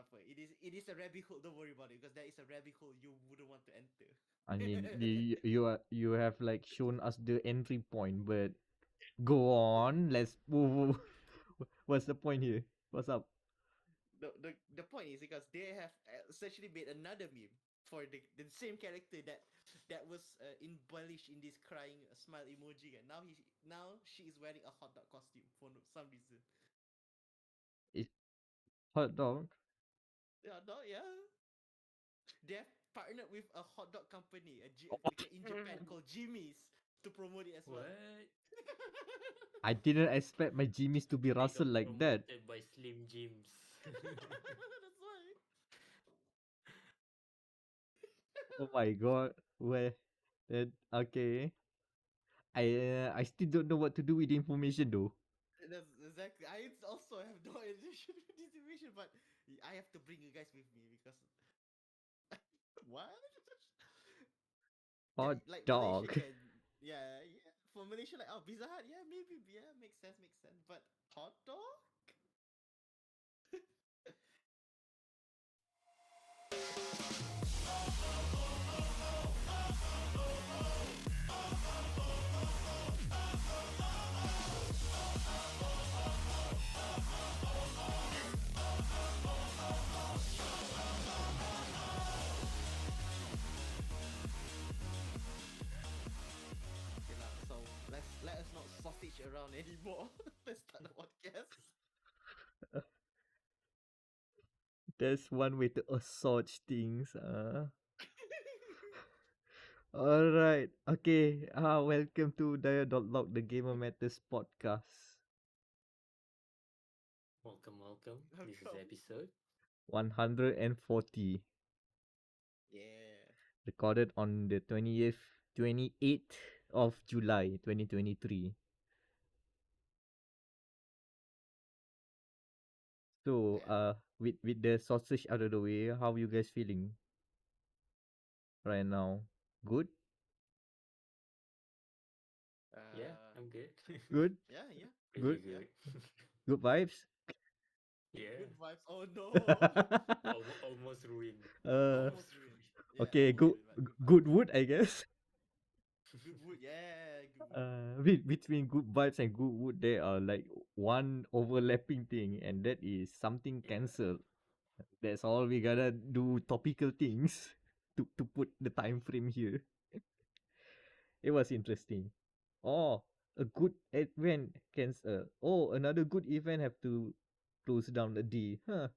apa. It is a rabbit hole. Don't worry about it because that is a rabbit hole you wouldn't want to enter. I mean, you have like shown us the entry point, but go on. Let's move. What's the point here? What's up? The point is because they have essentially made another meme for the same character that was embellished in this crying smile emoji, and now she is wearing a hot dog costume for some reason. It's hot dog. Yeah, no, yeah. They have partnered with a hot dog company What? in Japan called Jimmy's to promote it as well. What? I didn't expect my Jimmy's to be They rustled got like that. promoted by Slim Jims. That's why. Oh my god. Where? Okay. I still don't know what to do with the information though. That's exactly. I also have no idea with this information, but I have to bring you guys with me because what? Yeah, Hot like Malaysia dog. can, yeah. For Malaysia, like, oh, Pizza Hut, yeah, maybe, yeah, makes sense, makes sense. But hot dog? Okay lah. So let us not sausage around anymore. Let's start the podcast. There's one way to assault things. Alright. Okay. Welcome to dia.log, the Gamer Matters podcast. Welcome, welcome. This is Welcome. episode 140. Yeah. Recorded on the 28th of July 2023. So, Yeah. with the sausage out of the way, how you guys feeling right now? Good? yeah, Uh, I'm good. Good? yeah, yeah, Pretty Good? yeah. good. Good vibes? Yeah. Good vibes. Oh no. Almost ruined. uh, Almost Almost ruined. ruined. Yeah, okay, almost good, ruined, but good good vibes. wood, I guess. Good wood. Yeah, good wood. Between good vibes and good wood, there are like one overlapping thing, and that is something Yeah. cancelled. That's all we gotta do. Topical things to put the time frame here. It was interesting. Oh, a good event cancel. Oh, another good event have to close down a day. Huh.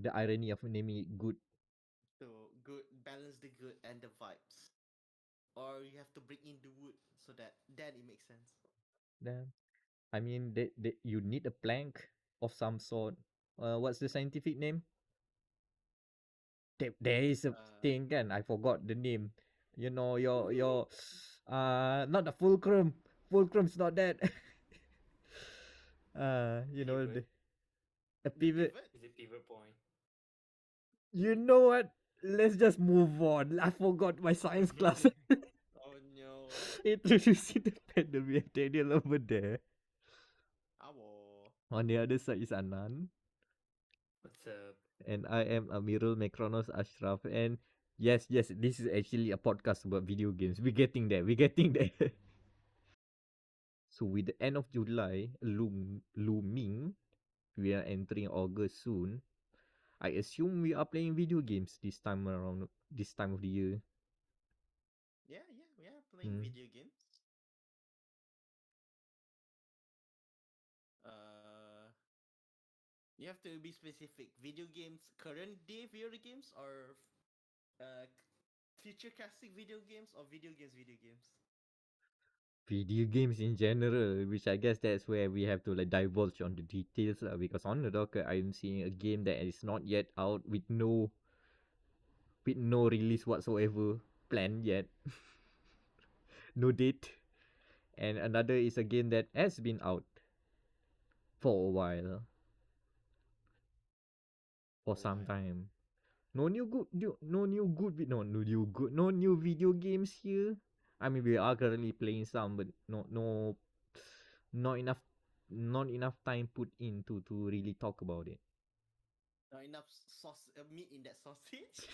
The irony of naming it good. So good, balance the good and the vibes, or you have to bring in the wood so that then it makes sense. Then, I mean, you need a plank of some sort. What's the scientific name? There is a Uh, thing, kan? I forgot the name. You know, your not the fulcrum. Fulcrum's not that. You know, Pivot. the the pivot. pivot. Is it pivot point? You know what? Let's just move on. I forgot my science class. Oh no. Introducing the panel, we have Daniel over there. Awo. On the other side is Anan. What's up? And I am Amirul Mekronos Ashraf. And yes, this is actually a podcast about video games. We're getting there. We're getting there. So with the end of July looming, we are entering August soon. I assume we are playing video games this time around, this time of the year. Yeah, yeah, we are playing Hmm. video games. Uh, you have to be specific. Video games, current day video games, or future casting video games, or video games, video games. Video games in general, which I guess that's where we have to like divulge on the details lah. Because on the docket, I'm seeing a game that is not yet out with no release whatsoever planned yet, no date, and another is a game that has been out for a while, for For a some while. time. No new video games here. I mean, we are currently playing some, but not enough not enough time put in to really talk about it. Not enough sauce meat in that sausage.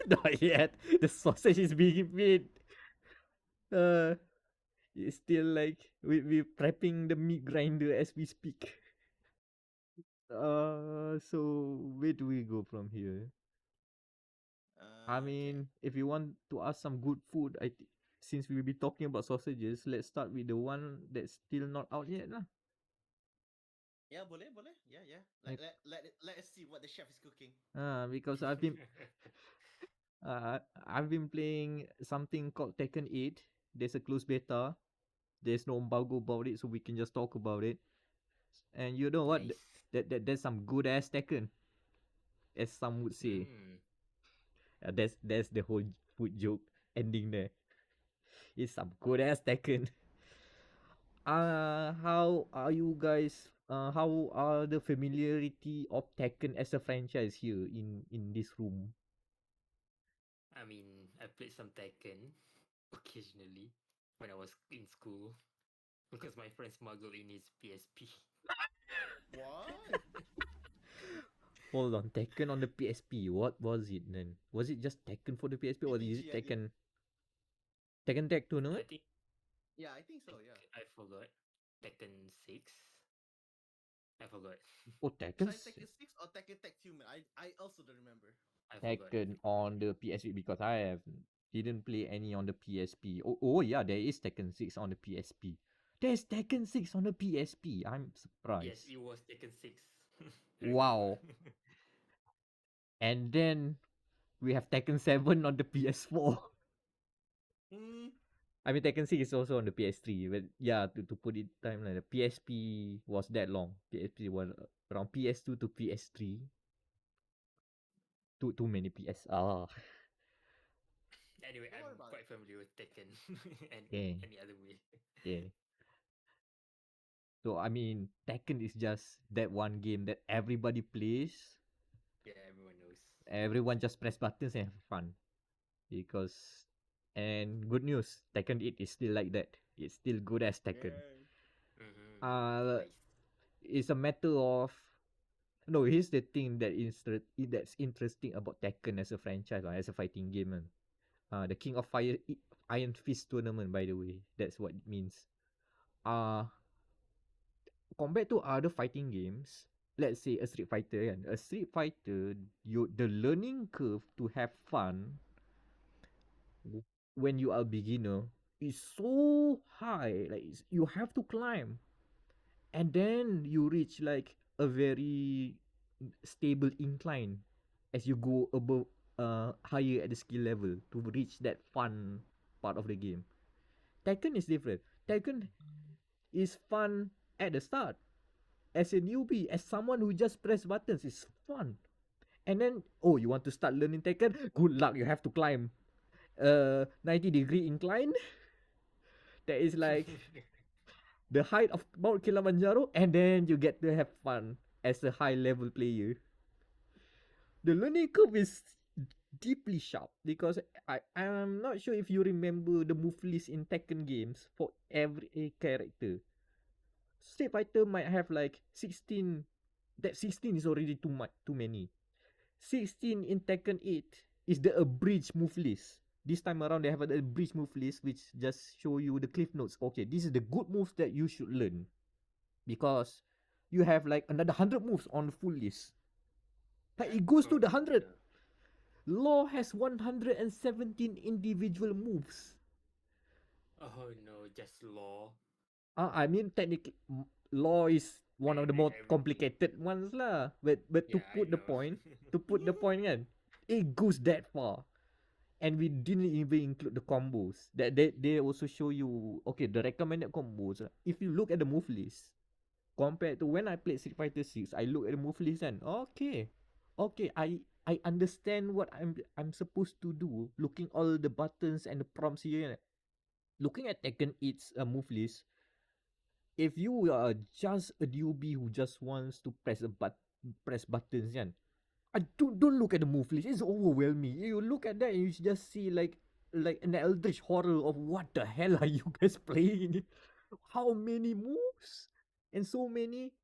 Not yet. The sausage is being made. Uh, it's still like we're prepping the meat grinder as we speak. So where do we go from here? I Okay. mean, if you want to ask some good food, since we'll be talking about sausages, let's start with the one that's still not out yet lah. Yeah, boleh, boleh. Yeah, yeah. Like, Let us see what the chef is cooking. because I've been playing something called Tekken 8. There's a closed beta. There's no embargo about it, so we can just talk about it. And you know what? Nice. There's some good ass Tekken, as some would say. Mm. That's the whole food joke ending there. It's some good ass Tekken. How are you guys? How are the familiarity of Tekken as a franchise here in this room? I mean, I played some Tekken occasionally when I was in school because my friend smuggled in his PSP. What? Hold on, Tekken on the PSP. What was it then? Was it just Tekken for the PSP, or is it PPG, I think. Tekken Tag I Tournament? think Yeah, I think so. Yeah. I forgot. Tekken 6. I forgot. Oh, It's Tekken like Tekken 6 or Tekken Tag Human. I also don't remember. I forgot. Tekken on the PSP, because I have didn't play any on the PSP. Oh yeah, there is Tekken 6 on the PSP. There's Tekken 6 on the PSP. I'm Yes, surprised. it was Tekken 6. I remember. Wow. And then we have Tekken 7 on the PS4. Hmm. I mean, Tekken 6 is also on the PS3. But yeah, to put it timeline, the PSP was that long. PSP was around PS2 to PS3. Too many PS. Anyway, Don't I'm worry about it. quite familiar with Tekken and Yeah, any other way. yeah. So I mean, Tekken is just that one game that everybody plays. Yeah, everyone knows. Everyone just press buttons and have fun. Because, and good news, Tekken 8 is still like that. It's still good as Tekken. Yeah. Mm-hmm. Uh, Nice. it's a matter of, no. Here's the thing that's interesting about Tekken as a franchise, as a fighting game. The King of Fire Iron Fist tournament, by the way, that's what it means. Uh Compared to other fighting games, let's say a Street Fighter, kan, a Street Fighter, the learning curve to have fun when you are a beginner is so high. Like you have to climb, and then you reach like a very stable incline as you go above, higher at the skill level to reach that fun part of the game. Tekken is different. Tekken is fun at the start. As a newbie, as someone who just press buttons, it's fun. And then, oh, you want to start learning Tekken? Good luck, you have to climb 90-degree incline. That is like the height of Mount Kilimanjaro, and then you get to have fun as a high level player. The learning curve is deeply sharp because I'm not sure if you remember the move list in Tekken games for every character. Street Fighter might have like 16. That 16 is already too many. 16 in Tekken 8 is the abridged move list. This time around they have an abridged move list which just show you the cliff notes. Okay, this is the good moves that you should learn, because you have like another 100 moves on the full list. Like it goes to Oh the 100. no. Law has 117 individual moves. Oh no, just law. I mean, technically, Law is one of the more Everything. complicated ones lah. But to Yeah, I put the know. point, kan, it goes that far. And we didn't even include the combos. That they also show you, okay, the recommended combos. If you look at the move list, compared to when I played Street Fighter 6, I look at the move list and okay. Okay, I understand what I'm supposed to do. Looking all the buttons and the prompts here. Looking at Tekken 8's move list, if you are just a newbie who just wants to press buttons, kan, don't look at the move list. It's overwhelming. You look at that and you just see like an eldritch horror of what the hell are you guys playing? How many moves? and so many.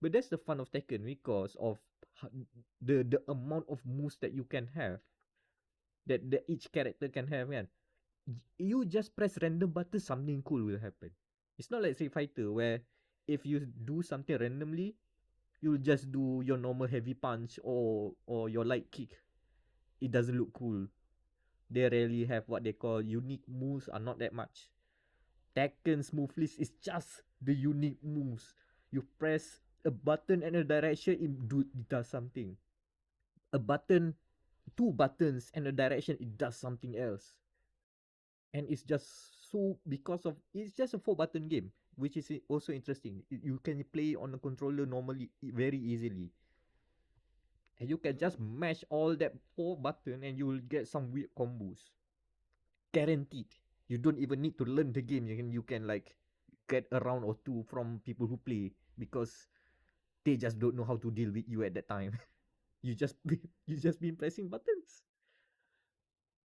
But that's the fun of Tekken because of the amount of moves that you can have, that each character can have, kan. You just press random button, something cool will happen. It's not like Street Fighter where if you do something randomly, you'll just do your normal heavy punch or your light kick. It doesn't look cool. They rarely have what they call unique moves, are not that much. Tekken's move list is just the unique moves. You press a button and a direction, it does something. A button, two buttons and a direction, it does something else. And it's just so, because of it's just a 4 button game, which is also interesting. You can play on a controller normally very easily, and you can just mash all that 4 button and you will get some weird combos, guaranteed. You don't even need to learn the game. You can like get a round or two from people who play, because they just don't know how to deal with you at that time. You just been pressing buttons.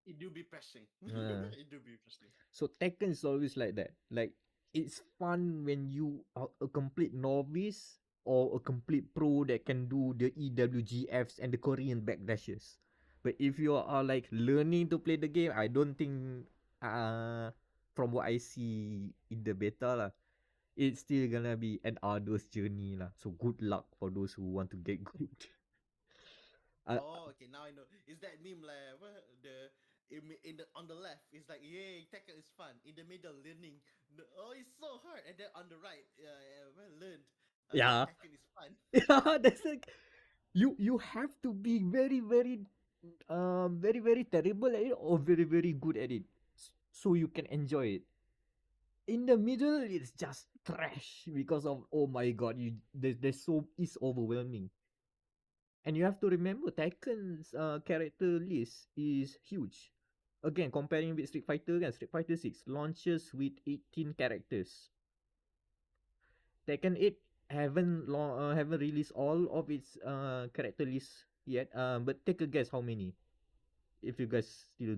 It do be pressing. Uh, It do be pressing. so Tekken is always like that. Like, it's fun when you are a complete novice or a complete pro that can do the EWGFs and the Korean backdashes. But if you are like learning to play the game, I don't think from what I see in the beta lah, it's still gonna be an arduous journey lah. So good luck for those who want to get good. Oh, okay. Now I know. Is that meme like what the in the on the left? It's like yay, Tekken is fun. In the middle, learning. Oh, it's so hard. And then on the right, well learned. Yeah. Tekken is fun. Yeah, that's like, you have to be very very terrible at it or very very good at it, so you can enjoy it. In the middle, it's just trash because of, oh my god, there's so, it's overwhelming. And you have to remember, Tekken's character list is huge. Again, comparing with Street Fighter, kan, Street Fighter 6 launches with 18 characters. Tekken 8 haven't released all of its character list yet. But take a guess how many, if you guys still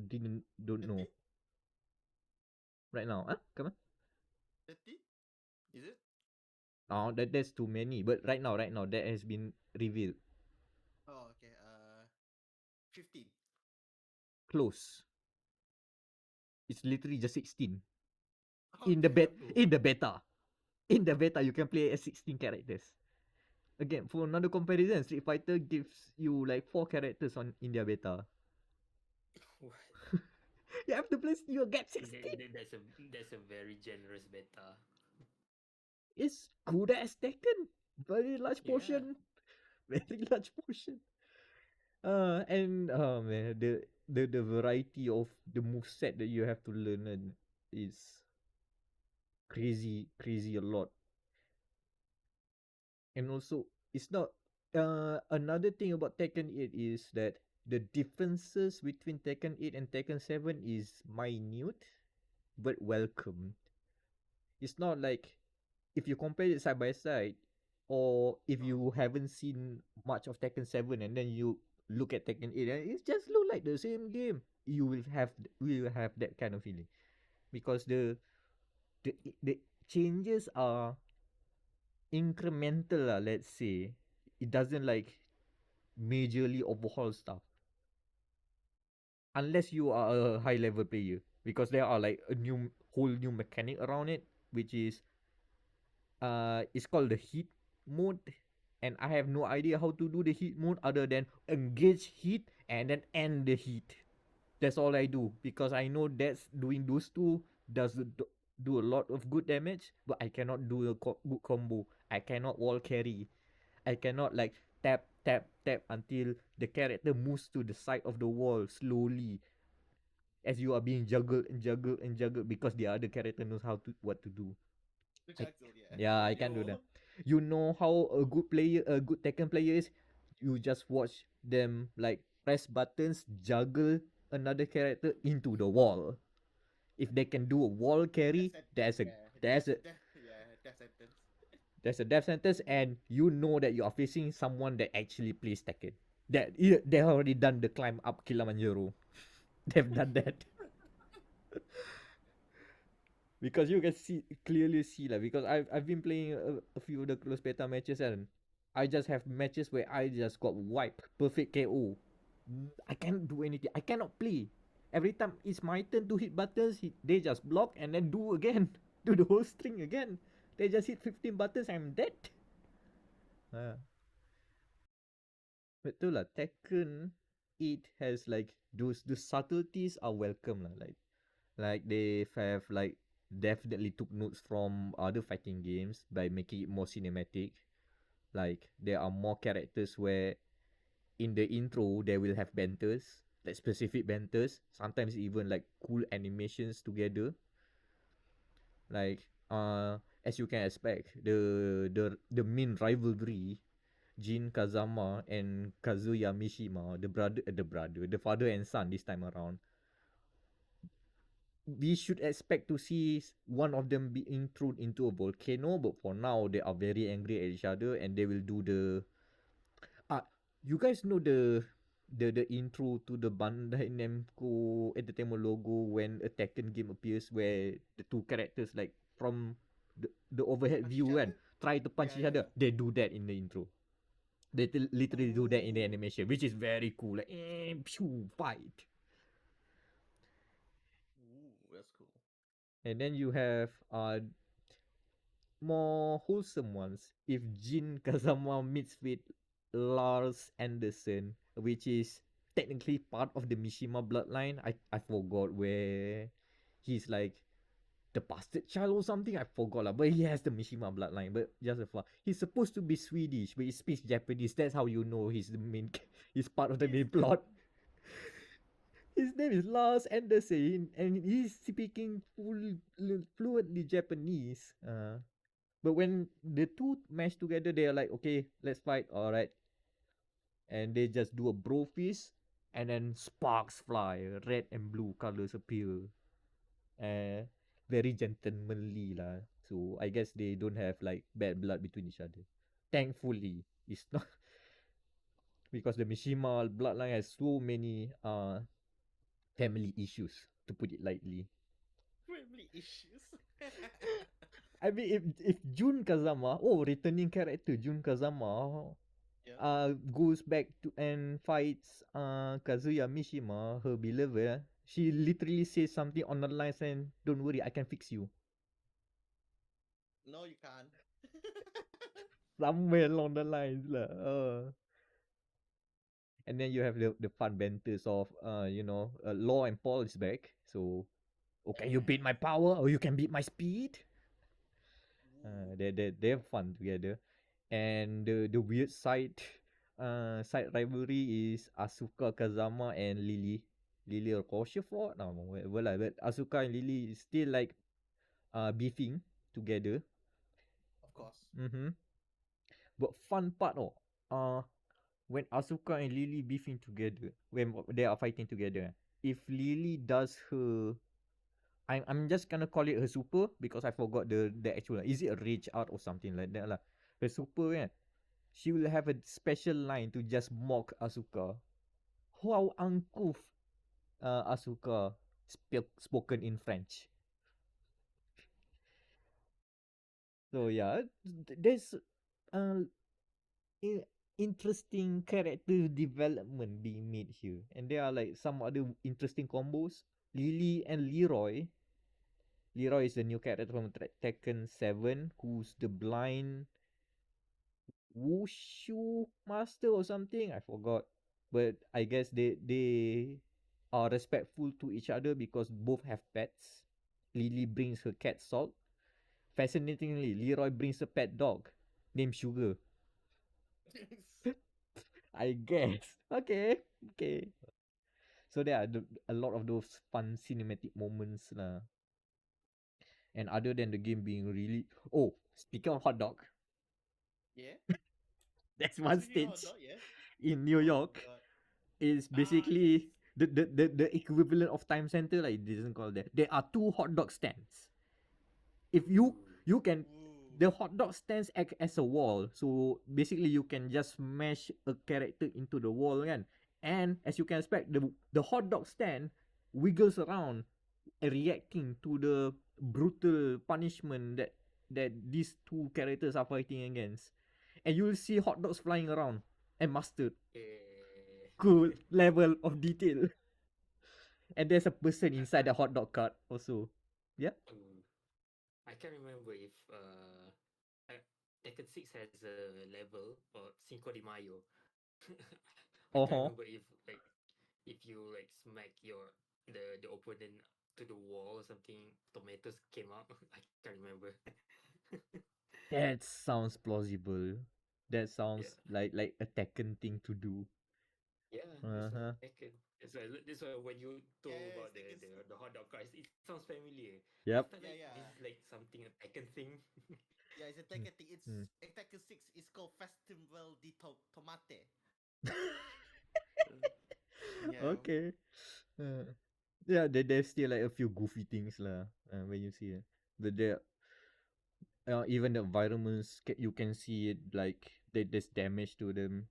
don't know 30? right now. Come on. 30? Is it? Oh, that's too many. But right now that has been revealed. Oh, okay. 15. Close. It's literally just 16. Oh In the damn. beta. In the beta, you can play as 16 characters. Again, for another comparison, Street Fighter gives you like 4 characters on in their beta. What? You have to play, you get 16. That's a very generous beta. It's good as Tekken. Very large Yeah. portion. Very large portion. And oh man, the variety of the move set that you have to learn is crazy a lot. And also, it's not another thing about Tekken 8 is that the differences between Tekken 8 and Tekken 7 is minute but welcome. It's not like, if you compare it side by side, or if you haven't seen much of Tekken 7 and then you look at Tekken 8 and it just look like the same game, you will have that kind of feeling, because the changes are incremental lah, let's say. It doesn't like majorly overhaul stuff, unless you are a high level player, because there are like a whole new mechanic around it, which is it's called the heat mode, and I have no idea how to do the heat mode other than engage heat and then end the heat. That's all I do, because I know that's doing those two does do a lot of good damage, but I cannot do a good combo. I cannot wall carry. I cannot like tap until the character moves to the side of the wall slowly as you are being juggled because the other character knows how to what to do. Yeah, I can't do that. You know how a good Tekken player is? You just watch them like press buttons, juggle another character into the wall. If they can do a wall carry, there's a Death sentence. there's a death sentence, and you know that you are facing someone that actually plays Tekken. That they have already done the climb up Kilimanjaro. They've done that. Because you can clearly see lah. Because I've been playing a few of the close beta matches and I just have matches where I just got wiped, perfect KO. I cannot do anything. I cannot play. Every time it's my turn to hit buttons, they just block and then do again, do the whole string again. They just hit 15 buttons, I'm dead. Betul lah, Tekken, it has like those the subtleties are welcome lah. Like they have like definitely took notes from other fighting games by making it more cinematic. Like there are more characters where in the intro they will have banters, like specific banters, sometimes even like cool animations together. Like as you can expect, the main rivalry, Jin Kazama and Kazuya Mishima, the father and son this time around. We should expect to see one of them being thrown into a volcano, but for now they are very angry at each other and they will do the uh you guys know the intro to the Bandai Namco Entertainment logo when a Tekken game appears where the two characters like from the overhead Punch each view and other. try to punch each other. Yeah. They do that in the intro. They literally do that in the Ooh. animation, which is very cool. Like, pew, fight. Ooh, that's cool. And then you have more wholesome ones. If Jin Kazama meets with Lars Anderson, which is technically part of the Mishima bloodline. I forgot where he's like the bastard child or something. I forgot lah. But he has the Mishima bloodline. But just a fun. He's supposed to be Swedish, but he speaks Japanese. That's how you know he's the main. He's part of the He's main plot. His name is Lars Anderson, and he's speaking fluently Japanese. But when the two mesh together, they are like, okay, let's fight. All right, and they just do a bro fist, and then sparks fly, red and blue colors appear. Uh, Very gentlemanly lah. So I guess they don't have like bad blood between each other. Thankfully, it's not because the Mishima bloodline has so many family issues, to put it lightly. family issues. I mean, if Jun Kazama, oh, returning character Jun Kazama, Yeah. goes back to and fights Kazuya Mishima, her beloved. She literally says something on the lines and don't worry, I can fix you. No, you can't. Somewhere along the lines lah. And then you have the fun banters of Law and Paul is back. So, oh, can you beat my power or you can beat my speed? Ooh. They're fun together. And the weird side rivalry is Asuka Kazama and Lily or Rochefort, no, whatever lah. But Asuka and Lily is still like beefing together. Of course. Mm-hmm. But fun part, when Asuka and Lily beefing together, when they are fighting together, if Lily does her, I'm just gonna call it her super because I forgot the actual. Is it a rage art or something like that lah? Her super, yeah. She will have a special line to just mock Asuka. How uncouth Asuka spoken in French. So yeah, there's uh, interesting character development being made here, and there are like some other interesting combos. Lily and Leroy. Leroy is the new character from Tekken 7, who's the blind wushu master or something. I forgot, but I guess they are respectful to each other because both have pets. Lily brings her cat Salt. Fascinatingly, Leroy brings a pet dog named Sugar. I guess. Okay, okay. So there are a lot of those fun cinematic moments lah. And other than the game being really, oh, speaking of hot dog, Yeah. that's one Speaking of hot stage dog, yeah. in New Oh York. god. Is Yes. basically the equivalent of Time Center. Like, it doesn't call that. There are two hot dog stands. If you can, Ooh. the hot dog stands act as a wall. So basically, you can just smash a character into the wall, kan? And as you can expect, the hot dog stand wiggles around, reacting to the brutal punishment that these two characters are fighting against, and you'll see hot dogs flying around and mustard. Cool level of detail. And there's a person inside the hot dog cart also. Yeah. Um, I can't remember if Tekken 6 has a level or Cinco de Mayo. I can't Uh-huh. remember if you like smack the opponent to the wall or something, tomatoes came out. I can't remember. That sounds plausible. That Yeah, sounds like a Tekken thing to do. yeah, it's like Uh-huh. Tekken. That's why when you Yeah, told yeah, about it's Tekken. the hot dog cars, it sounds familiar. I Yep. thought Yeah, like this yeah, is like something a Tekken thing. yeah. It's a Mm, Tekken thing. It's mm. Tekken 6 is called Festival di Tomate. Yeah. Okay. Uh, yeah, there's still like a few goofy things lah. When you see it, but there, even the environments, you can see it like there's damage to them.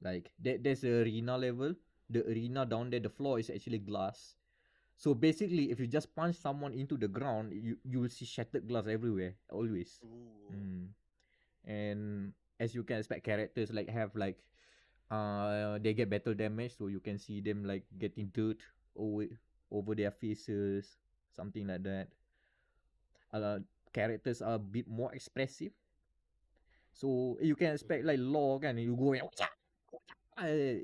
Like there's a arena level. The arena down there, the floor is actually glass. So basically, if you just punch someone into the ground, you will see shattered glass everywhere, always. Ooh. Mm. And as you can expect, characters like have like they get battle damage, so you can see them like getting dirt over over their faces, something like that. Uh, Characters are a bit more expressive, so you can expect like Mhm. Law kan, you go and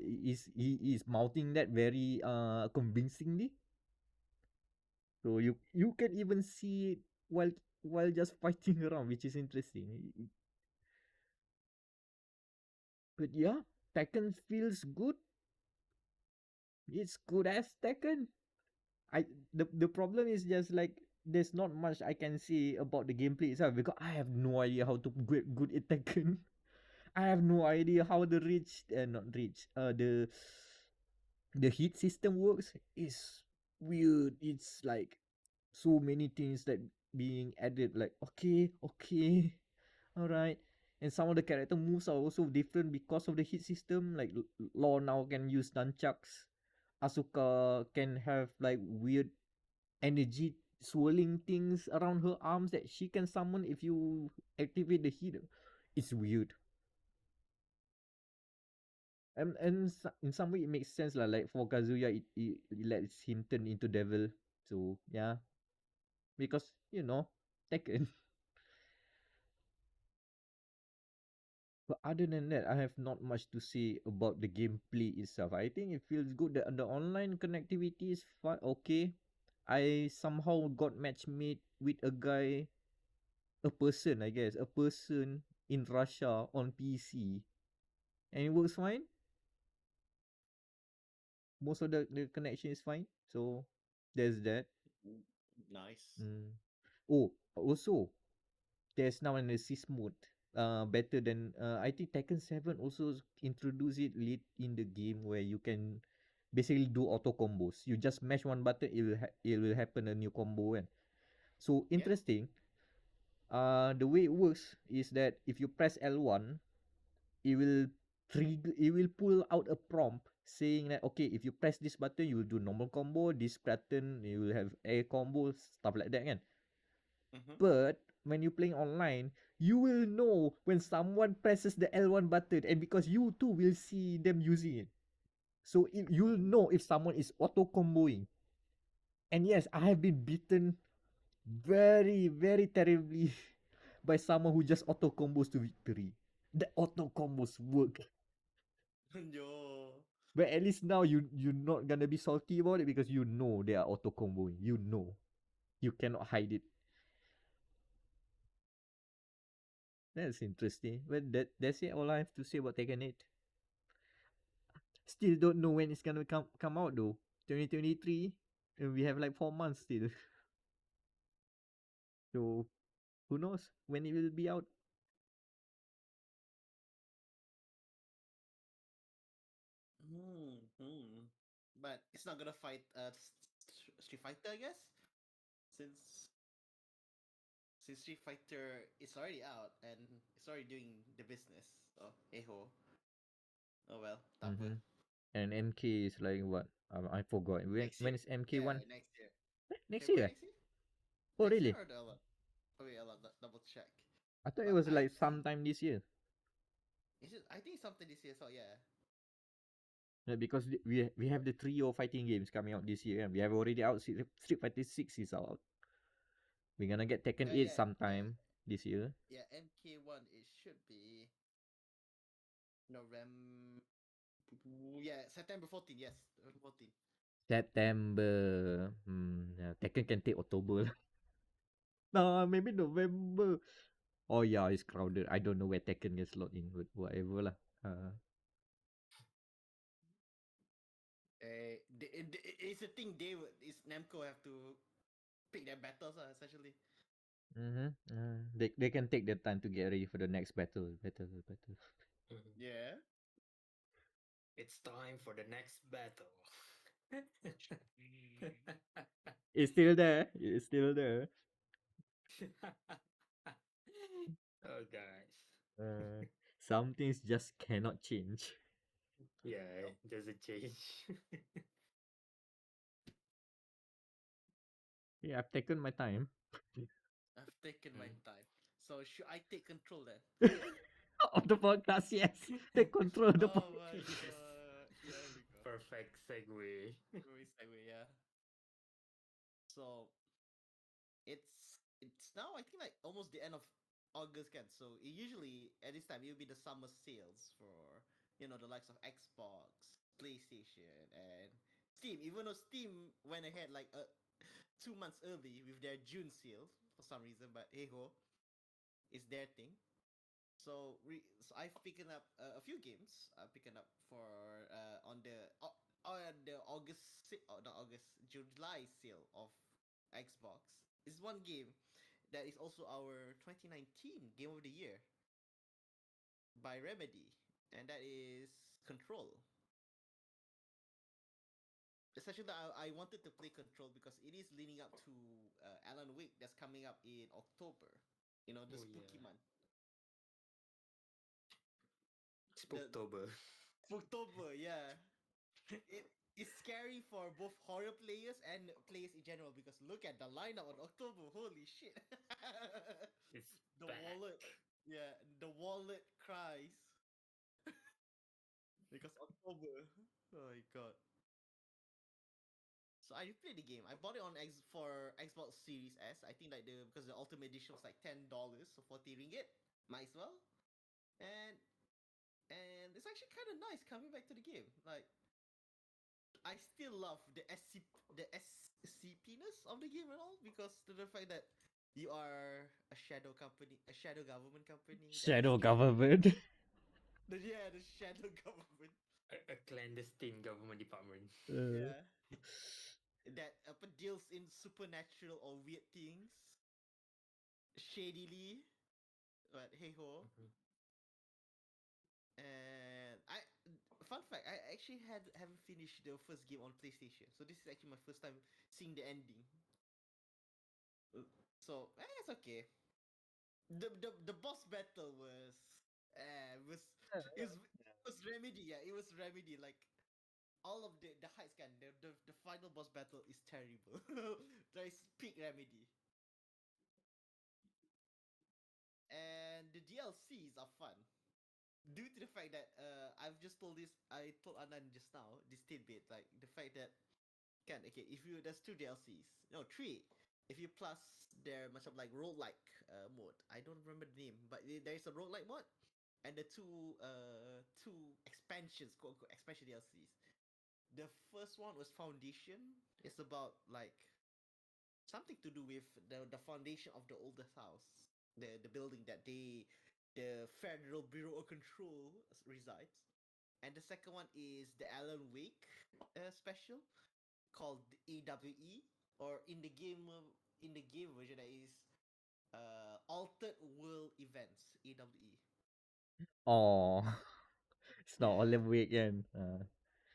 he is mouthing that very convincingly. So you can even see it while just fighting around, which is interesting. But yeah, Tekken feels good. It's good as Tekken. The problem is just like there's not much I can say about the gameplay itself because I have no idea how to get good at Tekken. I have no idea how the reach not reach the heat system works. Is weird. It's like so many things that being added. Like okay, all right. And some of the character moves are also different because of the hit system. Like Law now can use nunchucks. Asuka can have like weird energy swirling things around her arms that she can summon if you activate the heat. It's weird. And in some way it makes sense lah. Like for Kazuya, it lets him turn into devil. So yeah, because Tekken. But other than that, I have not much to say about the gameplay itself. I think it feels good. The online connectivity is fine. Okay, I somehow got matchmade with a guy, a person, I guess, a person in Russia on PC, and it works fine. Most of the connection is fine. So there's that. Ooh, nice. Mm. Oh, also there's now an assist mode. Better than I think Tekken 7 also introduced it late in the game where you can basically do auto combos. You just mash one button, it will happen a new combo kan. So Yeah. interesting. The way it works is that if you press L1, it will pull out a prompt saying that okay, if you press this button, you will do normal combo. This button you will have air combo, stuff like that kan. Mm-hmm. But when you're playing online, you will know when someone presses the L1 button, and because you too will see them using it. So you'll Ooh. know if someone is auto comboing. And yes, I have been beaten very, very terribly by someone who just auto combos to victory. The auto combos work. Yo. But at least now you're not gonna be salty about it because you know they are auto comboing. You know. You cannot hide it. That's interesting. But that's it all I have to say about Tekken 8. Still don't know when it's gonna come out though. 2023, and we have like 4 months still. So who knows when it will be out? Hmm. But it's not gonna fight Street Fighter, I guess, since since Street Fighter is already out and it's already doing the business. So hey ho. Oh well, tapa. Mm-hmm. And MK is like what? I forgot. When Next when year. is MK Yeah, one? next year. Next February year? next year? Oh, Next year really? or the other? Oh wait, I'll double check. I thought it But was I like think sometime this year. is it? I think something this year. So yeah. Yeah, because we have the trio fighting games coming out this year, and we have already out Street Fighter 6 is out. We're gonna get Tekken 8 Yeah. sometime this year. Yeah. MK1. It should be November. Yeah, September 14. Yes, September 14. September. Yeah, Tekken can take October. No, maybe November. Oh yeah, it's crowded. I don't know where Tekken gets slot in, but whatever lah. It's a thing. Is Namco have to pick their battles, essentially. They can take their time to get ready for the next battle. Mhm. Yeah. It's time for the next battle. It's still there. It's still there. Oh, guys. Uh, some things just cannot change. Yeah, Nope. it doesn't change. Yeah, I've taken my time. I've taken my Mm. time. So should I take control then? Of the podcast, yes. Take control of the Oh my podcast. Yes. god. There we go. Perfect segue. Very segue, yeah. So it's now I think like almost the end of August can. So usually at this time it will be the summer sales for the likes of Xbox, PlayStation, and Steam. Even though Steam went ahead like 2 months early with their June sale for some reason, but hey ho, it's their thing. So I've picked up a few games. I'm picking up for on the not August, July sale of Xbox. Is one game that is also our 2019 Game of the Year by Remedy, and that is Control. Essentially, I wanted to play Control because it is leading up to Alan Wake that's coming up in October. The Oh spooky yeah, month. The Spooktober. October, yeah. It is scary for both horror players and players in general because look at the lineup on October. Holy shit. It's The back. wallet. Yeah, the wallet cries because October. Oh my god. So I played the game. I bought it on for Xbox Series S. I think like because the Ultimate Edition was like $10, so 40 ringgit. Might as well. And it's actually kind of nice coming back to the game. Like I still love the SCP-ness of the game and all because to the fact that you are a shadow company, a shadow government company that is Shadow scaling. government. Yeah, the shadow government. A clandestine government department. Uh, Yeah, that deals in supernatural or weird things shadily, but hey ho. Mhm. And I fun fact, I actually haven't finished the first game on PlayStation, so this is actually my first time seeing the ending. So it's okay. The boss battle was it was Remedy. Yeah, it was Remedy. Like all of the heights can the final boss battle is terrible. That is peak Remedy, and the DLCs are fun due to the fact that I've just told this. I told Anan just now this tidbit, like the fact that okay, if you there's two DLCs, no three. If you plus their much of like roguelike mode, I don't remember the name, but there is a roguelike mode and the two expansions, quote unquote expansion DLCs. The first one was Foundation. It's about like something to do with the foundation of the oldest house, the building that the Federal Bureau of Control resides. And the second one is the Alan Wake special called AWE, or in the game version that is Altered World Events AWE. oh, it's not all the Yeah, weekend.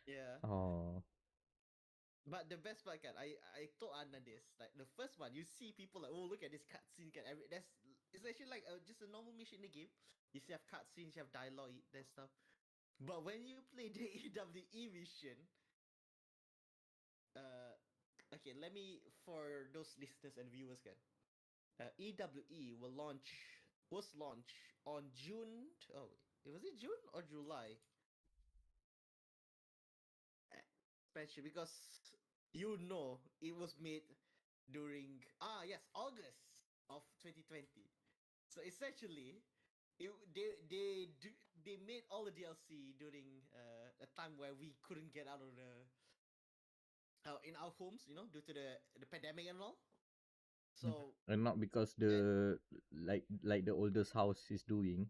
yeah. Oh, But the best part kan, I told Anna this like the first one you see people like, oh, look at this cutscene kan, it's actually like just a normal mission in the game. You see have cutscenes, you have dialogue, that stuff. But when you play the AWE mission, uh okay, let me for those listeners and viewers can. EWE was launched on June. Oh, was it June or July? Especially because it was made during yes, August of 2020. So essentially, it, they made all the DLC during a time where we couldn't get out of the in our homes, due to the pandemic and all. So And not because and the like the oldest house is doing.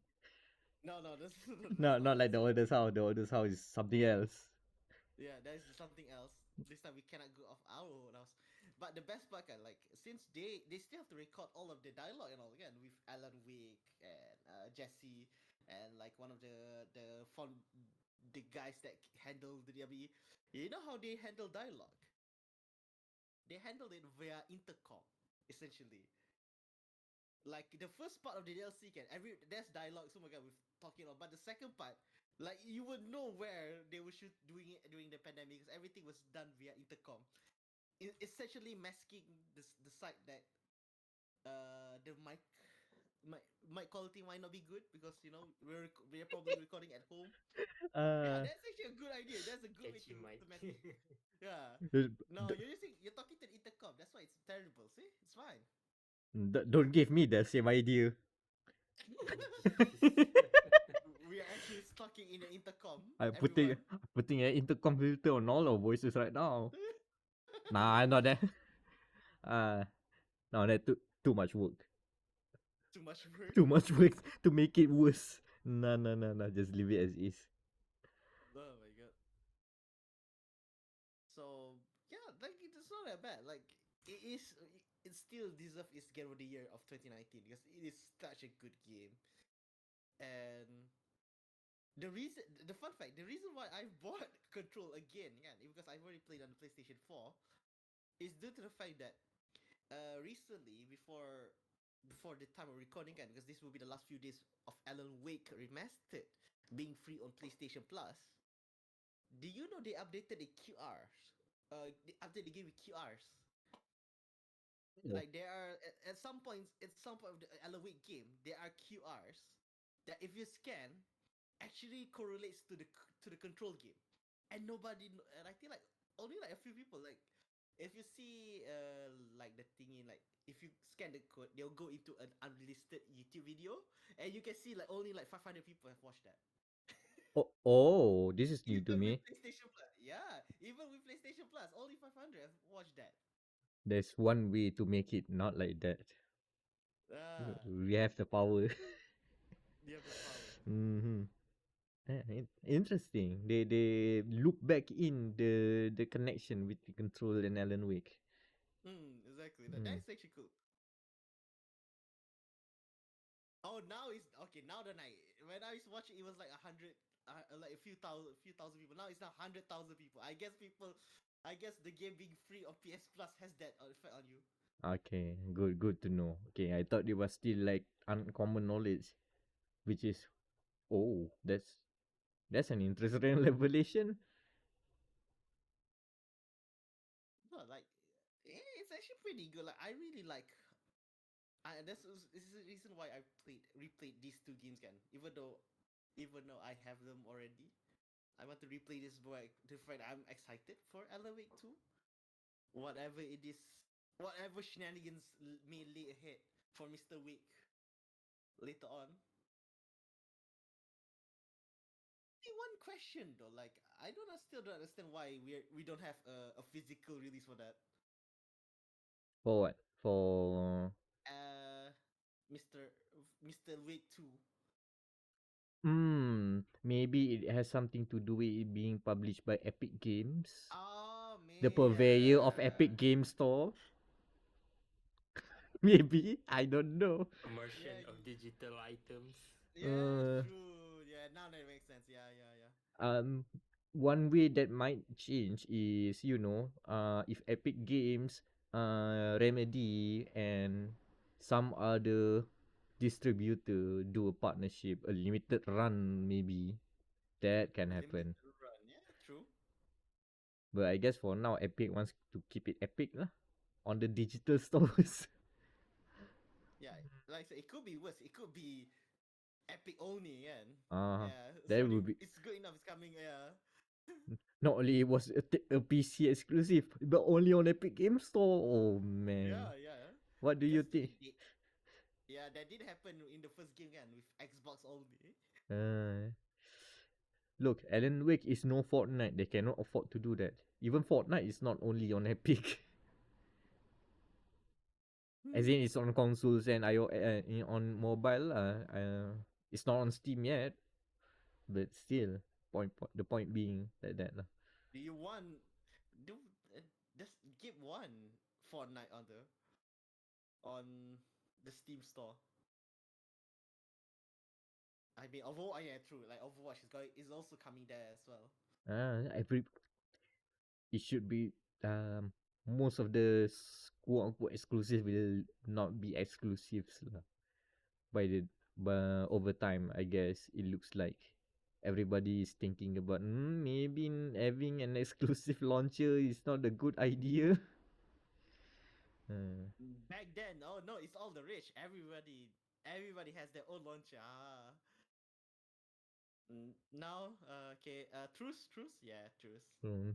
no, that's No, not not what like it's the for. oldest house. The oldest house is something else. Yeah, that is something else. This time we cannot go off our own house. But the best part, like since they still have to record all of the dialogue and all again with Alan Wake and Jesse and like one of the guys that handle the WWE. You know how they handle dialogue? They handle it via intercom, essentially. Like the first part of the DLC can there's dialogue. Oh my god, we're talking about. But the second part, like you would know where they were shoot doing it during the pandemic because everything was done via intercom. Essentially masking the site that the mic quality might not be good because we're probably recording at home. Yeah, Uh, that's actually a good idea. That's a good way Sketchy mic. to mask it. Yeah. d- No, you're talking to the intercom. That's why it's terrible. See, it's fine. don't give me the same idea. We are actually talking in the intercom, I'm putting everyone. putting an intercom filter on all our voices right now. Nah, not that. Uh, no, that too much work. Too much work. Too much work to make it worse. No, no, no, no. Just leave it as is. Oh my god. So yeah, like it's not that bad. Like it is. It still deserves its Game of the Year of 2019 because it is such a good game. And the fun fact, the reason why I bought Control again, yeah, because I've already played on the PlayStation 4, is due to the fact that recently before the time of recording, kan, because this will be the last few days of Alan Wake Remastered being free on PlayStation Plus. Do you know they updated the QRs? They updated the game with QRs. Oh, Like there are at some point of the Alan Wake game, there are QRs that if you scan, actually correlates to the Control game, and and I think like only like a few people like. If you see like the thingy like if you scan the code, they'll go into an unlisted YouTube video, and you can see like only like 500 people have watched that. oh, this is new to Even with me. PlayStation Plus, yeah, even with PlayStation Plus, only 500 have watched that. There's one way to make it not like that. Ah, We have the power. you have the power. Mm-hmm. Interesting. They look back in the connection between Control and Alan Wake. Exactly. That Mm. is actually cool. Oh, now it's okay. Now the night when I was watching, it was like 100, like few thousand people. Now it's now 100,000 people. I guess the game being free on PS Plus has that effect on you. Okay, good to know. Okay, I thought it was still like uncommon knowledge, which is oh, that's an interesting revelation. No, like it's actually pretty good. Like I really like. This is the reason why I replayed these two games again. Even though I have them already, I want to replay this boy. The fact I'm excited for Alan Wake 2. Whatever it is, whatever shenanigans may lay ahead for Mr. Wake later on. Hey, one question though, like still don't understand why we don't have a physical release for that. For what? For Uh, Mr. Mr. Wake 2. maybe it has something to do with it being published by Epic Games, Oh the man, purveyor of Epic Game Store. Maybe I don't know. A yeah, merchant of digital items. yeah, Uh, true. Yeah, now that makes sense. Yeah, yeah, yeah. um, one way that might change is if Epic Games, Remedy, and some other distributor do a partnership, a limited run maybe that can happen. Limited run. Yeah, true. But I guess for now, Epic wants to keep it epic lah on the digital stores. Yeah, like I said, it could be worse. It could be epic only, yeah. Ah, Yeah, that Sony, would be it's good enough. It's coming. Yeah. not only it was a PC exclusive, but only on Epic Game Store. Oh man, Yeah, yeah. what do you Because think? yeah, that did happen in the first game, kan, with Xbox only. Uh, Look, Alan Wake is no Fortnite. They cannot afford to do that. Even Fortnite is not only on Epic. As in, it's on consoles and on mobile. It's not on Steam yet, but still, the point being that lah. Do you want do just give one Fortnite on the Steam store? I mean, Overwatch, yeah, true. Like Overwatch is also coming there as well. Every it should be most of the quote unquote exclusive will not be exclusives lah. By the but over time, I guess it looks like everybody is thinking about maybe having an exclusive launcher is not a good idea. Uh, Back then, oh no, it's all the rich. Everybody has their own launcher. Now, okay, truce, yeah, truce. hmm.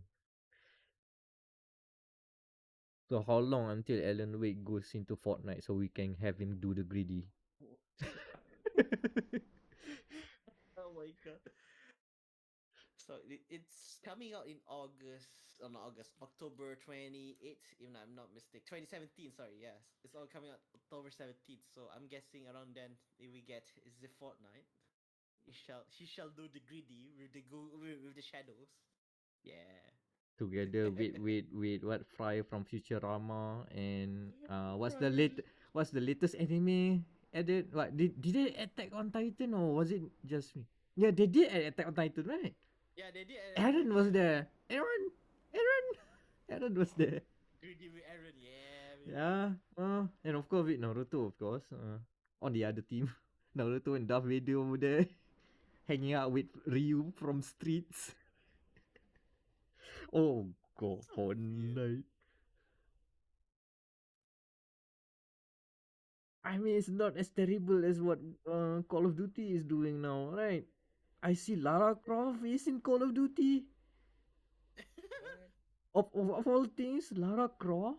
So how long until Alan Wake goes into Fortnite so we can have him do the greedy? Oh my god. So it's coming out in August, not August, October 28th, if I'm not mistaken. 2017, sorry, yes. It's all coming out October 17th. So I'm guessing around then if we get is the Fortnite. She shall do the greedy with the shadows. Yeah. Together with what Fry from Futurama and Right. what's the latest anime added? What did they Attack on Titan or was it just me? Yeah, they did add Attack on Titan, right? Yeah, they did Aaron Titan, was yeah. there. Aaron, Aaron was there. Greedy with Aaron, yeah, baby. Yeah. And of course with Naruto, of course. On the other team, Naruto and Darth Vader over there, hanging out with Ryu from Streets. Oh god, So weird. Fortnite. I mean, it's not as terrible as what Call of Duty is doing now, right? I see Lara Croft is in Call of Duty. Of all things, Lara Croft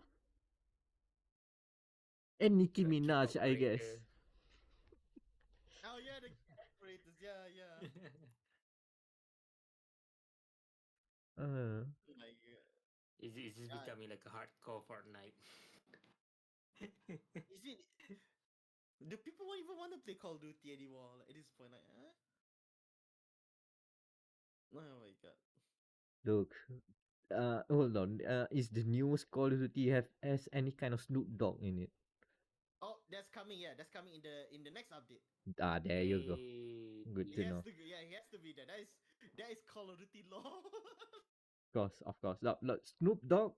and Nicki The Minaj, K-pop I guess. operator. Oh yeah, the operators, yeah, yeah. Uh, Oh my god. Is this Yeah. becoming like a hardcore Fortnite? Is it? Do people won't even want to play Call of Duty anymore? Like, at this point, like, huh? Oh my god. Look, hold on. Is the newest Call of Duty have has any kind of Snoop Dogg in it? Oh, that's coming. Yeah, that's coming in the next update. Ah, there you go. Hey. Good He to has know. to. Yeah, he has to be there. That is Call of Duty law. Of course. Look, Snoop Dogg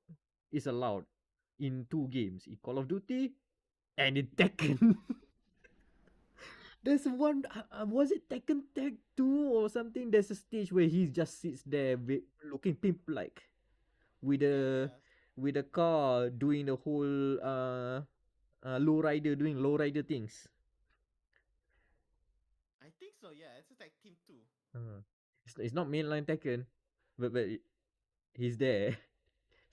is allowed in two games, in Call of Duty and in Tekken. There's one. Was it Tekken Tag 2 or something? There's a stage where he just sits there looking pimp like with Yeah, a yeah. with a car doing the whole low rider doing low rider things. I think so. Yeah, it's a tag team too. Uh, it's not mainline Tekken, but he's there.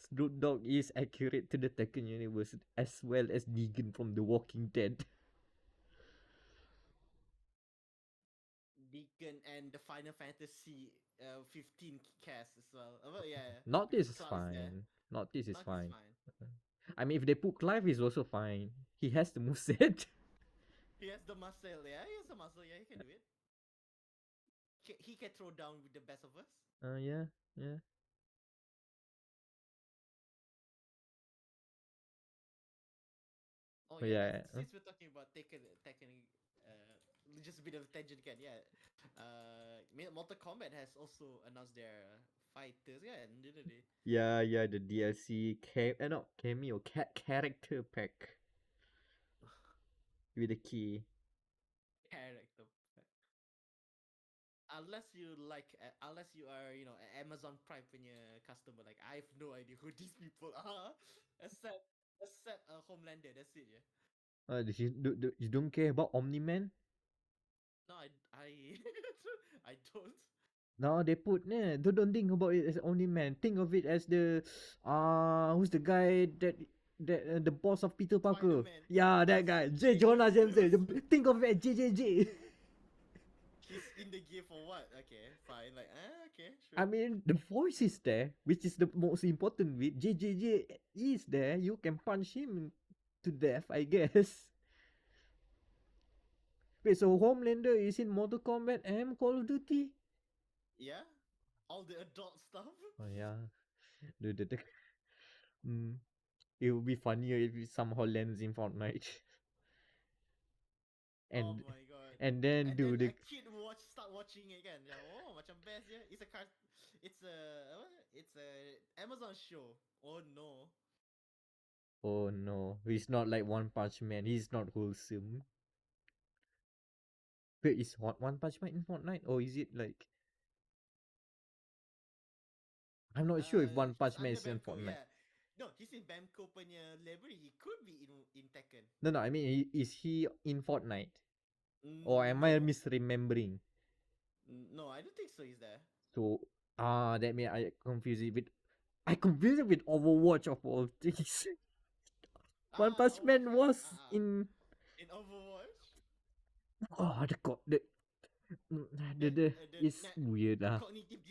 Snoop Dogg is accurate to the Tekken universe as well as Negan from The Walking Dead. Deacon and the Final Fantasy 15 cast as well. Well, yeah, Not this because is Cloud is there. fine. Not this is Not this fine. fine. I mean, if they put Clive, is also fine. He has the moveset. He has the muscle. Yeah, he has the muscle. Yeah, he can do it. He can throw down with the best of us. Yeah, yeah. Oh Oh yeah, that's yeah. since we're talking about Tekken, just a bit of a tangent again. Yeah, Mortal Kombat has also announced their fighters, yeah, didn't they? Yeah, the DLC no, cameo character pack with the key. Character. unless you like, unless you are, you know, Amazon Prime punya customer, like I have no idea who these people are, except Homelander. That's it. Yeah. You don't care about Omni Man? No, I I don't. No, they put don't think about it as Omni Man. Think of it as the who's the guy that the boss of Peter Spider Parker. Man. Yeah, that guy. J. Jonah Jameson. Think of it as JJJ. He's in the game for what? Okay, fine. Like, okay, I sure. mean, the voice is there, which is the most important bit. JJJ is there. You can punch him to death, I guess. Wait, so Homelander is in Mortal Kombat and Call of Duty? Yeah, all the adult stuff. Oh yeah, the mm, it would be funnier if it somehow lands in Fortnite, Oh and my god. and then And then do the a kid start watching it again. Yeah, oh, macam best yeah. It's a it's a Amazon show. Oh no. oh no, he's not like One Punch Man. He's not wholesome. Wait, is One Punch Man in Fortnite, or is it like I'm not sure if One He's Punch Man under is in Bamco, Fortnite. yeah. No, he's in Bamco punya library. He could be in Tekken. No, no, I mean, is he in Fortnite, or am I No. misremembering? No, I don't think so. He's there. So that means I confuse it with Overwatch of all things. One Punch Overwatch. Man was Uh-uh. in In Overwatch, the god the the the it's weird the lah. cognitive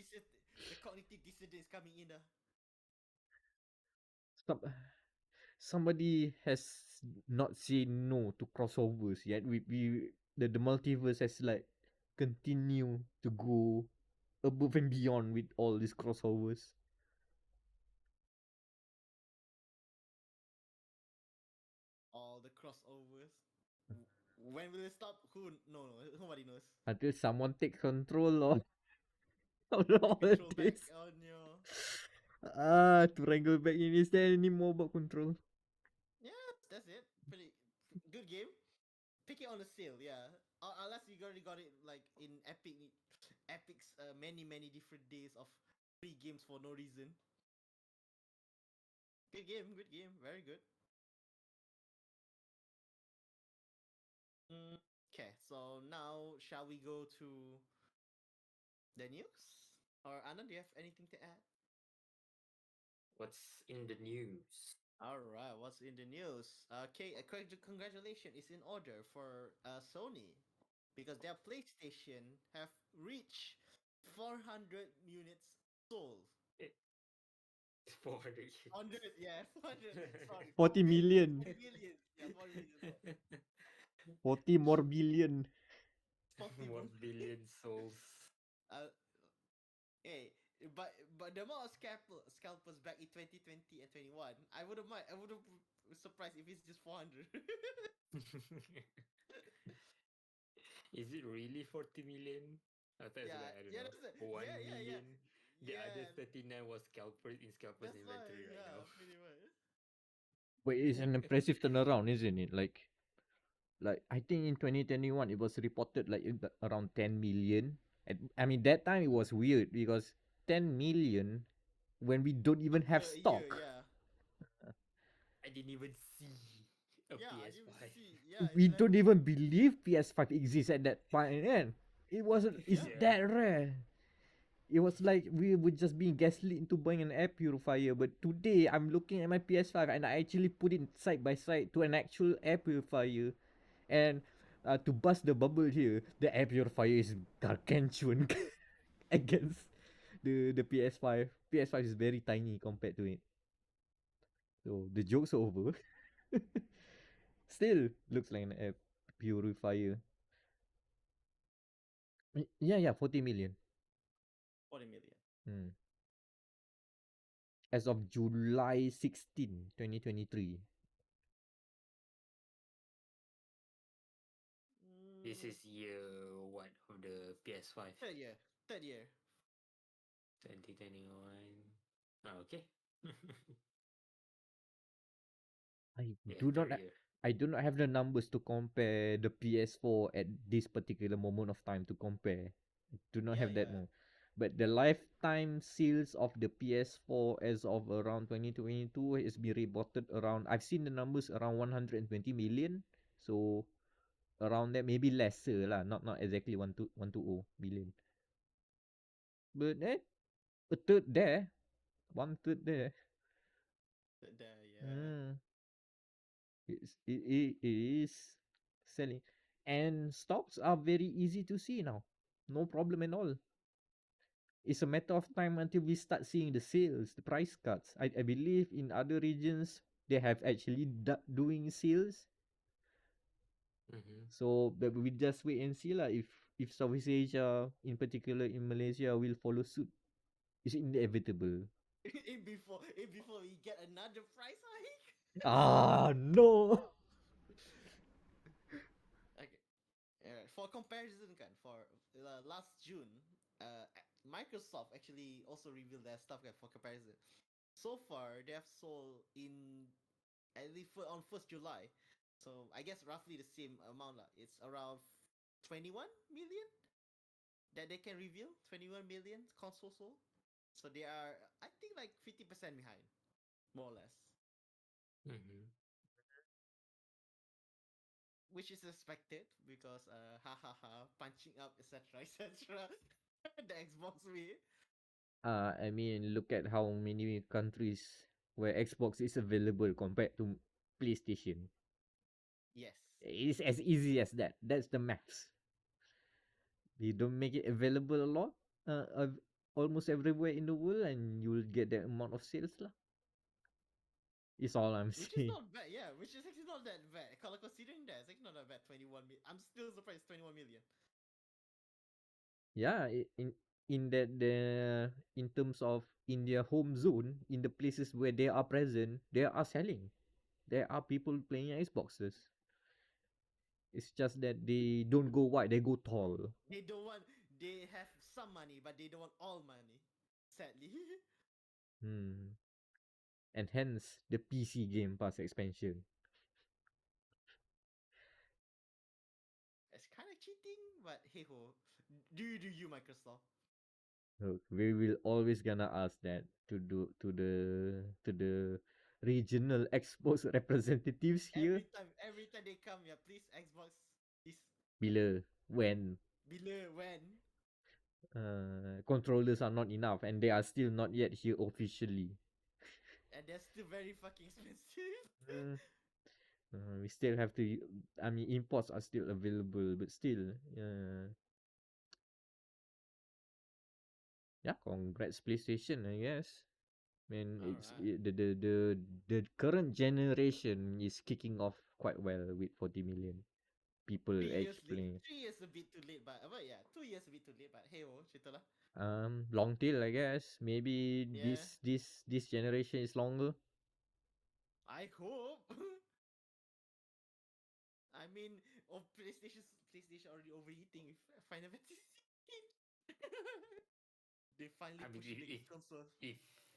dissonance coming in. Some, somebody has not seen no to crossovers yet. The multiverse has like continue to go above and beyond with all these crossovers. All the crossovers. When will it stop? Who? No, no, nobody knows. Until someone takes control of Take all of control back this. on your. To wrangle back in. Is there any more about control? Yeah, that's it. Pretty good game. Pick it on the sale, yeah. Unless you already got it like in Epic's many different days of free games for no reason. Good game, very good. Okay, so now shall we go to the news? Or Anna, do you have anything to add? What's in the news? All right, what's in the news? Okay, congratulations is in order for Sony because their PlayStation have reached 400 units sold. Eh, 400 100, yeah, 400. Sorry, 4 40 billion, million. 4 billion. Yeah, 4 billion sold. 40 more billion. 40 more more. billion souls. Uh, hey, but the amount of scalpers back in 2020 and 21, I would have surprised if it's just 400. Is it really 40 million? I thought it's Yeah, like, I don't yeah, know, that's it. 1 Yeah, yeah, yeah, million. The other yeah. 39 was scalpers That's why, inventory right yeah, now. pretty much. But it's an impressive turnaround, isn't it? Like I think in 2021 it was reported like around 10 million. And I mean that time it was weird because 10 million when we don't even After have a year, stock. yeah, I didn't even see a yeah. I didn't PS5. see. Yeah, We don't exactly. even believe PS5 exists at that point. And it's Yeah, Yeah. that rare. It was like we were just being gaslit into buying an air purifier. But today I'm looking at my PS5 and I actually put it side by side to an actual air purifier. And to bust the bubble here, the air purifier is gargantuan against the PS5. PS5 is very tiny compared to it. So the joke's over. Still looks like an air purifier. Yeah, yeah, 40 million. 40 million. Hmm. As of July 16, 2023. This Mm, is year what of the PS5? third year, third year. 2021. Oh, okay. I Yeah, do not third year. I do not have the numbers to compare the PS4 at this particular moment of time to compare. Do not Yeah, have that yeah. more. But the lifetime sales of the PS4 as of around 2022 has been reported around. I've seen the numbers around 120 million. So around that, maybe lesser lah. Not exactly 120 million. But a third there, one third there. Yeah. Mm, it is selling, and stocks are very easy to see now. No problem at all. It's a matter of time until we start seeing the sales, the price cuts. I believe in other regions they have actually doing sales. Mm-hmm. So but we just wait and see lah if Southeast Asia, in particular in Malaysia, will follow suit. It's inevitable. Before we get another price hike. Ah no. Okay. For comparison, kan, for last June, Microsoft actually also revealed their stuff, kan, for comparison. So far, they have sold in at least on 1st July. So I guess roughly the same amount lah. It's around 21 million that they can reveal. 21 million console sold. So they are, I think, like 50% behind, more or less, Mm-hmm. which is expected because ha ha ha, punching up, etc. etc. The Xbox way. I mean, look at how many countries where Xbox is available compared to PlayStation. Yes. It's as easy as that. That's the maths. They don't make it available a lot, almost everywhere in the world, and you'll get that amount of sales lah. Is all I'm Which is saying. not bad, yeah. Which is actually not that bad. Kalau considering that, it's actually not that bad. 21 million. I'm still surprised. 21 million. Yeah, in that the in terms of in their home zone, in the places where they are present, they are selling. There are people playing Xboxes. It's just that they don't go wide, they go tall. They don't want. They have some money, but they don't want all money. Sadly. Hmm. And hence the PC Game Pass expansion. It's kind of cheating, but hey ho. Do you, Microsoft? Look, we will always gonna ask that to the regional Xbox representatives here. Every time they come, yeah, please Xbox, please. Bila when Bila when? controllers are not enough and they are still not yet here officially. And they're still very fucking expensive. Mm, we still have to. I mean, imports are still available, but still, yeah. Congrats, PlayStation. I guess. Man, All it's right. the current generation is kicking off quite well with 40 million people 3 years late. actually. 3 years a bit too late, but yeah, 2 years a bit too late. But hey ho, cerita lah. Long tail, I guess. Maybe Yeah, this generation is longer. I hope. I mean, PlayStation already overheating with Final Fantasy 16. They finally I mean, pushing the console.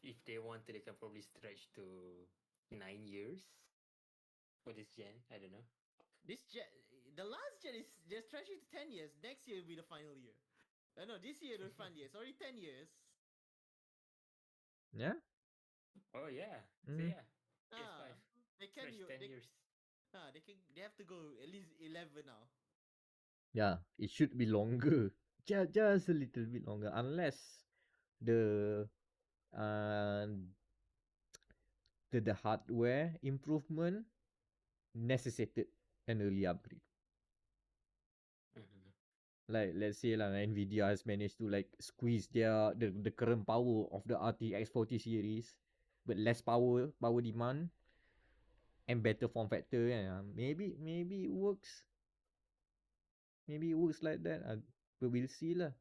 if they wanted, they can probably stretch to 9 years for this gen. I don't know. This gen, the last gen is they're stretching to 10 years. Next year will be the final year. No, this year the final year. It's already 10 years. Yeah. Oh yeah. So Mm. yeah, PS5 Ah, they can stretch you 10 years. they have to go at least 11 now. Yeah. It should be longer. Just a little bit longer, unless the uh the hardware improvement necessitated an early upgrade. Mm-hmm. Like let's say lah, Nvidia has managed to like squeeze the current power of the RTX 40 series, but less power demand and better form factor. Yeah, maybe it works. Maybe it works like that. But we'll see lah.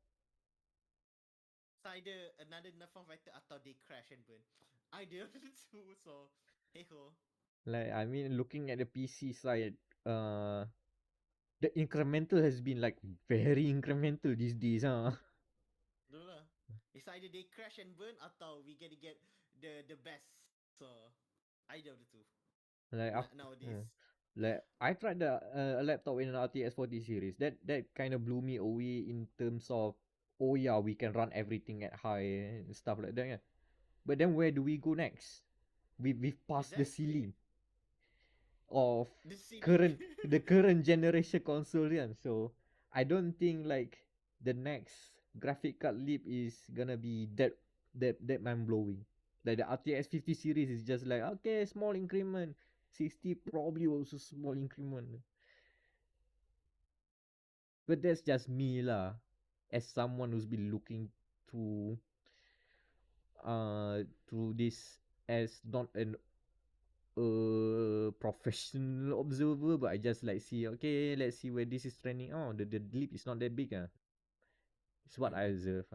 It's either another Nerf factor atau they crash and burn. Either of the two. So hey ho. Like I mean, looking at the PC side, uh, the incremental has been like very incremental these days, huh? No lah. It's either they crash and burn atau we get the best. So either of the two. Like Nowadays. like I tried a laptop in an RTX 40 series. That kind of blew me away in terms of oh yeah, we can run everything at high and stuff like that. Yeah. But then where do we go next? We've passed the Exactly. ceiling of The ceiling. current generation console, yeah. So I don't think like the next graphic card leap is gonna be that mind blowing. Like the RTX 50 series is just like okay, small increment. 60 probably also small increment. But that's just me lah. As someone who's been looking through through this as not an professional observer, but I just like see okay, let's see where this is trending. Oh, the leap is not that big. It's what I Mm-hmm. observe.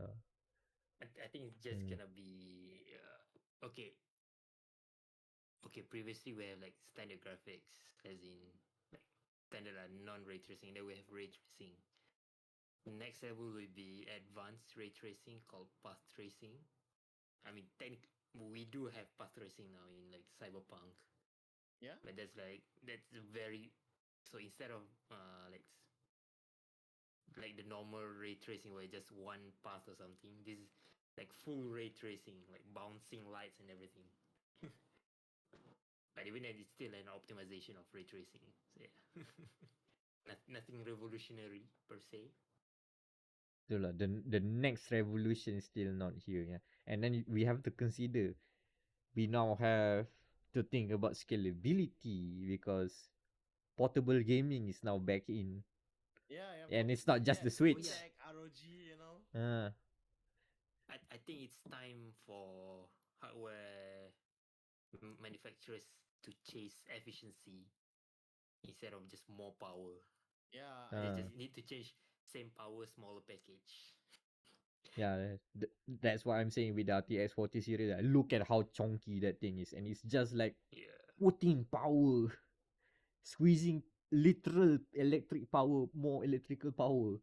I think it's just Mm. gonna be okay. Okay, previously we have like standard graphics, as in like standard non-ray tracing. Then we have ray tracing. Next level will be advanced ray tracing called path tracing. I mean, we do have path tracing now in like Cyberpunk, Yeah. but that's very. So instead of like the normal ray tracing where just one path or something, this is like full ray tracing, like bouncing lights and everything. But even then, it's still an optimization of ray tracing. So yeah, nothing revolutionary per se. So lah, the next revolution is still not here. Yeah, and then we have to consider we now have to think about scalability because portable gaming is now back in, Yeah, yeah, and it's not just yeah. the Oh Switch. yeah, Tech, ROG, you know. Uh, I think it's time for hardware manufacturers to chase efficiency instead of just more power. Yeah, I They uh, just agree. need to change same power, smaller package. yeah, that's what I'm saying with the RTX 40 series. Like, look at how chunky that thing is, and it's just like Yeah, putting power, squeezing literal electric power, more electrical power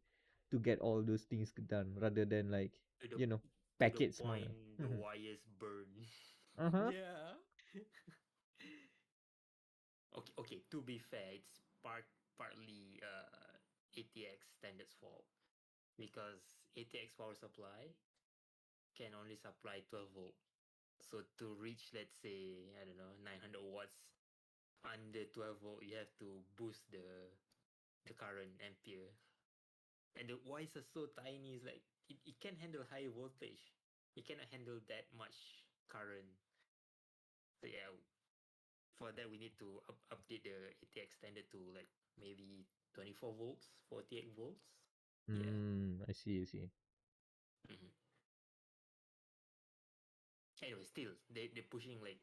to get all those things done rather than like, to the you know, to the packets more. point the wires burn. Uh huh. Yeah. Okay, okay. To be fair, it's partly ATX standards fault because ATX power supply can only supply 12 volt. So to reach, let's say, I don't know, 900 watts under 12 volt, you have to boost the current ampere. And the wires are so tiny, it's like it can handle high voltage. It cannot handle that much current. So yeah, for that we need to update the ATX standard to like maybe 24 volts, 48 volts. Yeah. I see, I see. Hmm. Anyway, still they're pushing like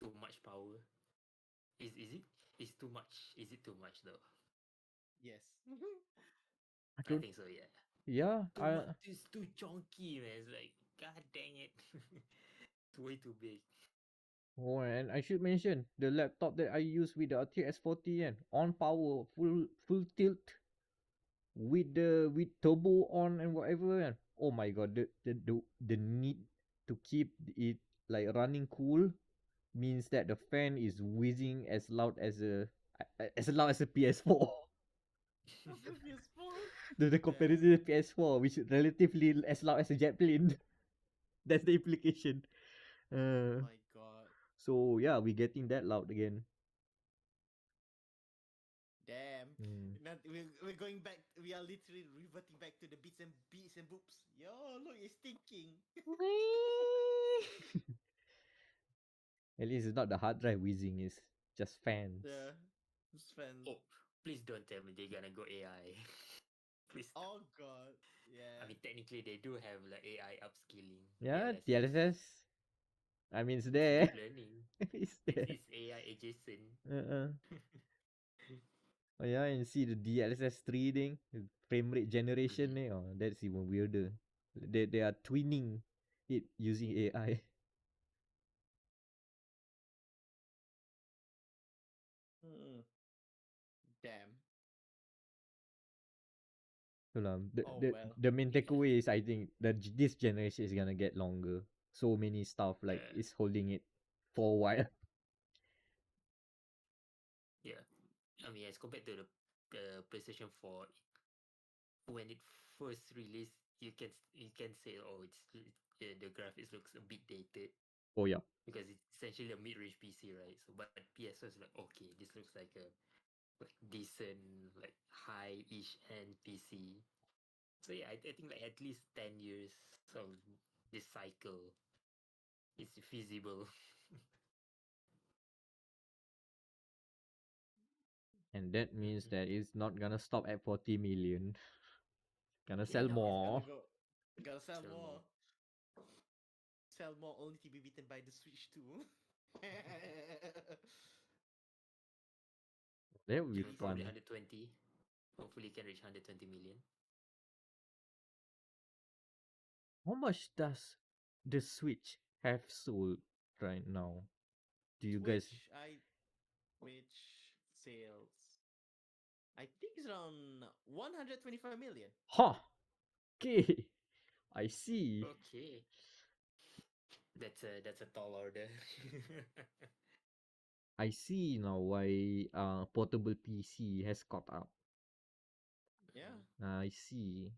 too much power. Is it is too much? Is it too much though? Yes. I I don't. think so. Yeah. Yeah, Too much. It's too chunky, man. It's like god dang it. It's way too big. Oh, and I should mention the laptop that I use with the RTX 40 and on power, full tilt with turbo on and whatever. And oh my god, the need to keep it like running cool means that the fan is whizzing as loud as a PS4. Of the PS4. The Damn. comparison to PS4, which is relatively as loud as a jet plane. That's the implication. Oh Uh, my god. so yeah, we're getting that loud again. Damn. Mm. We're going back. We are literally reverting back to the beats and boops. Yo, look, it's thinking. At least it's not the hard drive whizzing, it's just fans. Yeah. It's fun. Oh, please don't tell me they're gonna go AI. Please don't. Oh god. I Yeah. mean, technically they do have like AI upskilling, Yeah, DLSS. DLSS. I mean, it's It's there. deep learning. It's It's there. it's AI adjacent. Uh-uh. Oh yeah, and see the DLSS 3 thing, the frame rate generation, Mhm. oh, that's even weirder. They are twinning it using AI. Hmm. Damn. So, the, Oh the, well. the main Yeah. takeaway is I think that this generation is gonna get longer. So many stuff like Uh, is holding it for a while. yeah. I mean, as compared to the PlayStation 4, when it first released, you can say, oh, the graphics looks a bit dated Oh yeah. because it's essentially a mid-range PC, right? So but PS4 is like, okay, this looks like a like decent, like high-ish end PC. So yeah, I think like at least 10 years of this cycle is feasible. And that means Mhm. that it's not gonna stop at 40 million. Gonna Yeah, sell no, it's gonna more. go. Gotta sell Sell more. more. Sell more only to be beaten by the Switch 2. That would be Probably fun. 120. Hopefully, can reach 120 million. How much does the Switch have sold right now? Do you guys? Switch sales. I think it's around 125 million. Ha! Okay, I see. Okay, that's a tall order. I see now why portable PC has caught up. Yeah. Mhm. I see.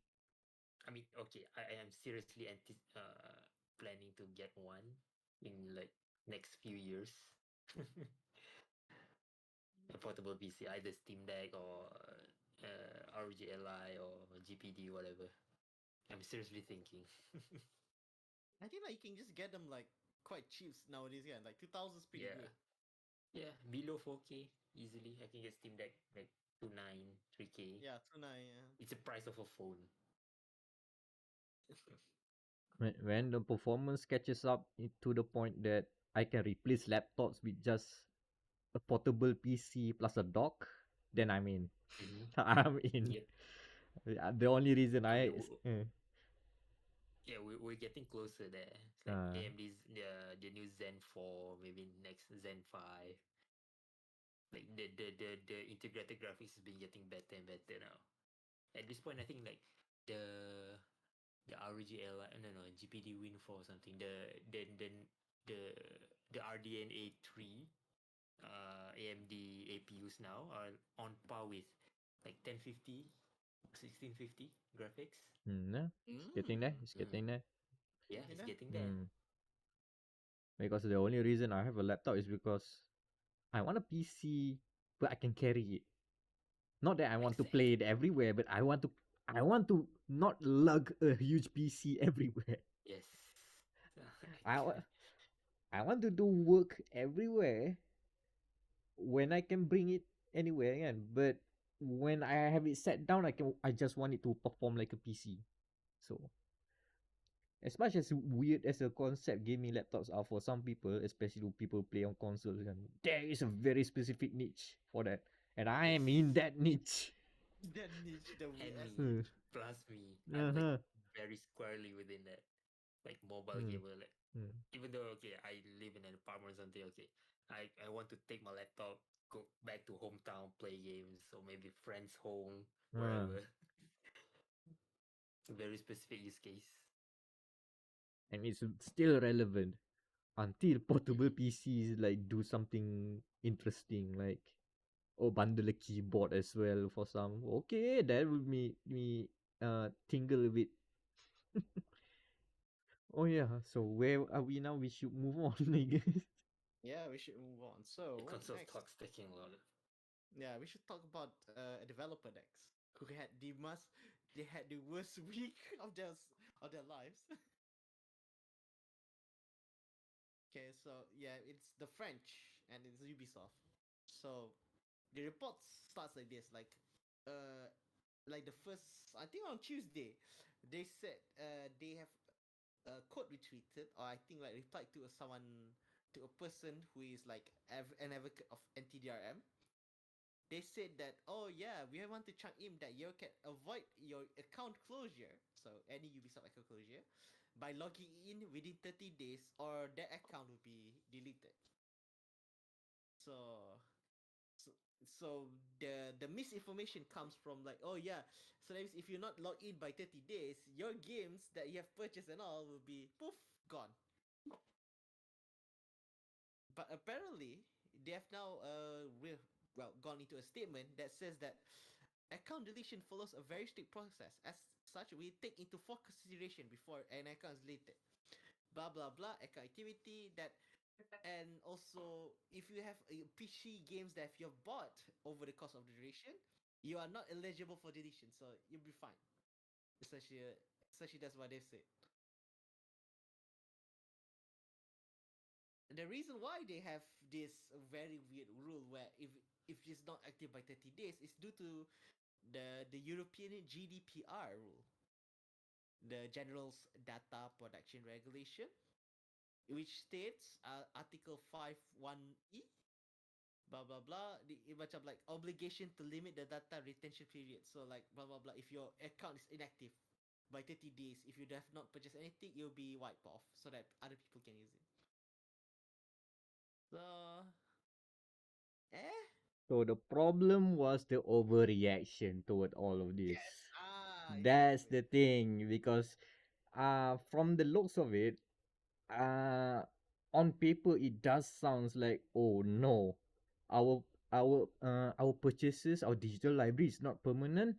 I mean, okay, I am seriously planning to get one in like next few years. A portable PC, either Steam Deck or RGLI or GPD, whatever. I'm seriously thinking. I think like you can just get them like quite cheap nowadays. Yeah, like 2000 is pretty Yeah, good. yeah, below 4K easily. I can get Steam Deck like 2.9, 3K. Yeah, 29. Yeah. It's the price of a phone. When the performance catches up to the point that I can replace laptops with just a portable PC plus a dock, then I'm in. Mm-hmm. I'm in. Yep. The only reason I mean, yeah, we're getting closer there. It's like uh, AMD's the new Zen 4, maybe next Zen 5. Like the integrated graphics has been getting better and better now. At this point, I think like the the RGL, no, GPD Win 4 or something. The the RDNA 3 AMD APUs now are on par with like 1050, 1650 graphics. yeah, it's getting there. It's Mm. getting there. Yeah, You it's know? getting there. Mm. Because the only reason I have a laptop is because I want a PC, but I can carry it. Not that I want to play it Exactly. everywhere, but I want to not lug a huge PC everywhere. Yes. I wa- I want to do work everywhere when I can bring it anywhere again. But when I have it set down, I just want it to perform like a PC. So as much as weird as a concept gaming laptops are for some people, especially people play on consoles, and there is a very specific niche for that, and I Yes. am in that niche. That niche, the weird And ass me Hmm. niche. plus me. I'm like Uh-huh. very squarely within that. Like mobile Hmm. gamer. Like Hmm. even though okay, I live in an apartment or something, okay. I want to take my laptop, go back to hometown, play games, or maybe friends home, Ah. wherever. Very specific use case. And it's still relevant until portable Mm-hmm. PCs like do something interesting, like bundle a keyboard as well for some. Okay, that would make me tingle a bit. Oh yeah, so where are we now? We should move on, I guess. Yeah, we should move on. The So console next, talks taking a lot. yeah, we should talk about a developer next who had they had the worst week of their lives. Okay, so yeah, it's the French and it's Ubisoft. So the report starts like this, uh, like the first, I think on Tuesday, they said they have quote retweeted or I think like replied to someone to a person who is like an advocate of anti-DRM. They said that oh yeah, we want to chunk in that you can avoid your account closure, so any Ubisoft account closure, by logging in within 30 days or that account will be deleted. So so, so the misinformation comes from like oh yeah, so that means if you're not logged in by 30 days your games that you have purchased and all will be poof gone. But apparently they have now gone into a statement that says that account deletion follows a very strict process as such, we take into full consideration before an account is deleted. Blah blah blah. Account activity that, and also if you have PC games that you have bought over the course of the duration, you are not eligible for deletion, so you'll be fine. Essentially, essentially that's what they said. And the reason why they have this very weird rule where if it's not active by 30 days is due to the European GDPR rule, the General Data Protection Regulation, which states Article 51E, blah blah blah, macam like obligation to limit the data retention period. So like blah blah blah. If your account is inactive by 30 days, if you have not purchased anything, you'll be wiped off so that other people can use it. So, eh? So the problem was the overreaction toward all of this. Yes. Ah, That's exactly. the thing, because from the looks of it, uh on paper it does sounds like, oh no, our our purchases, our digital library is not permanent.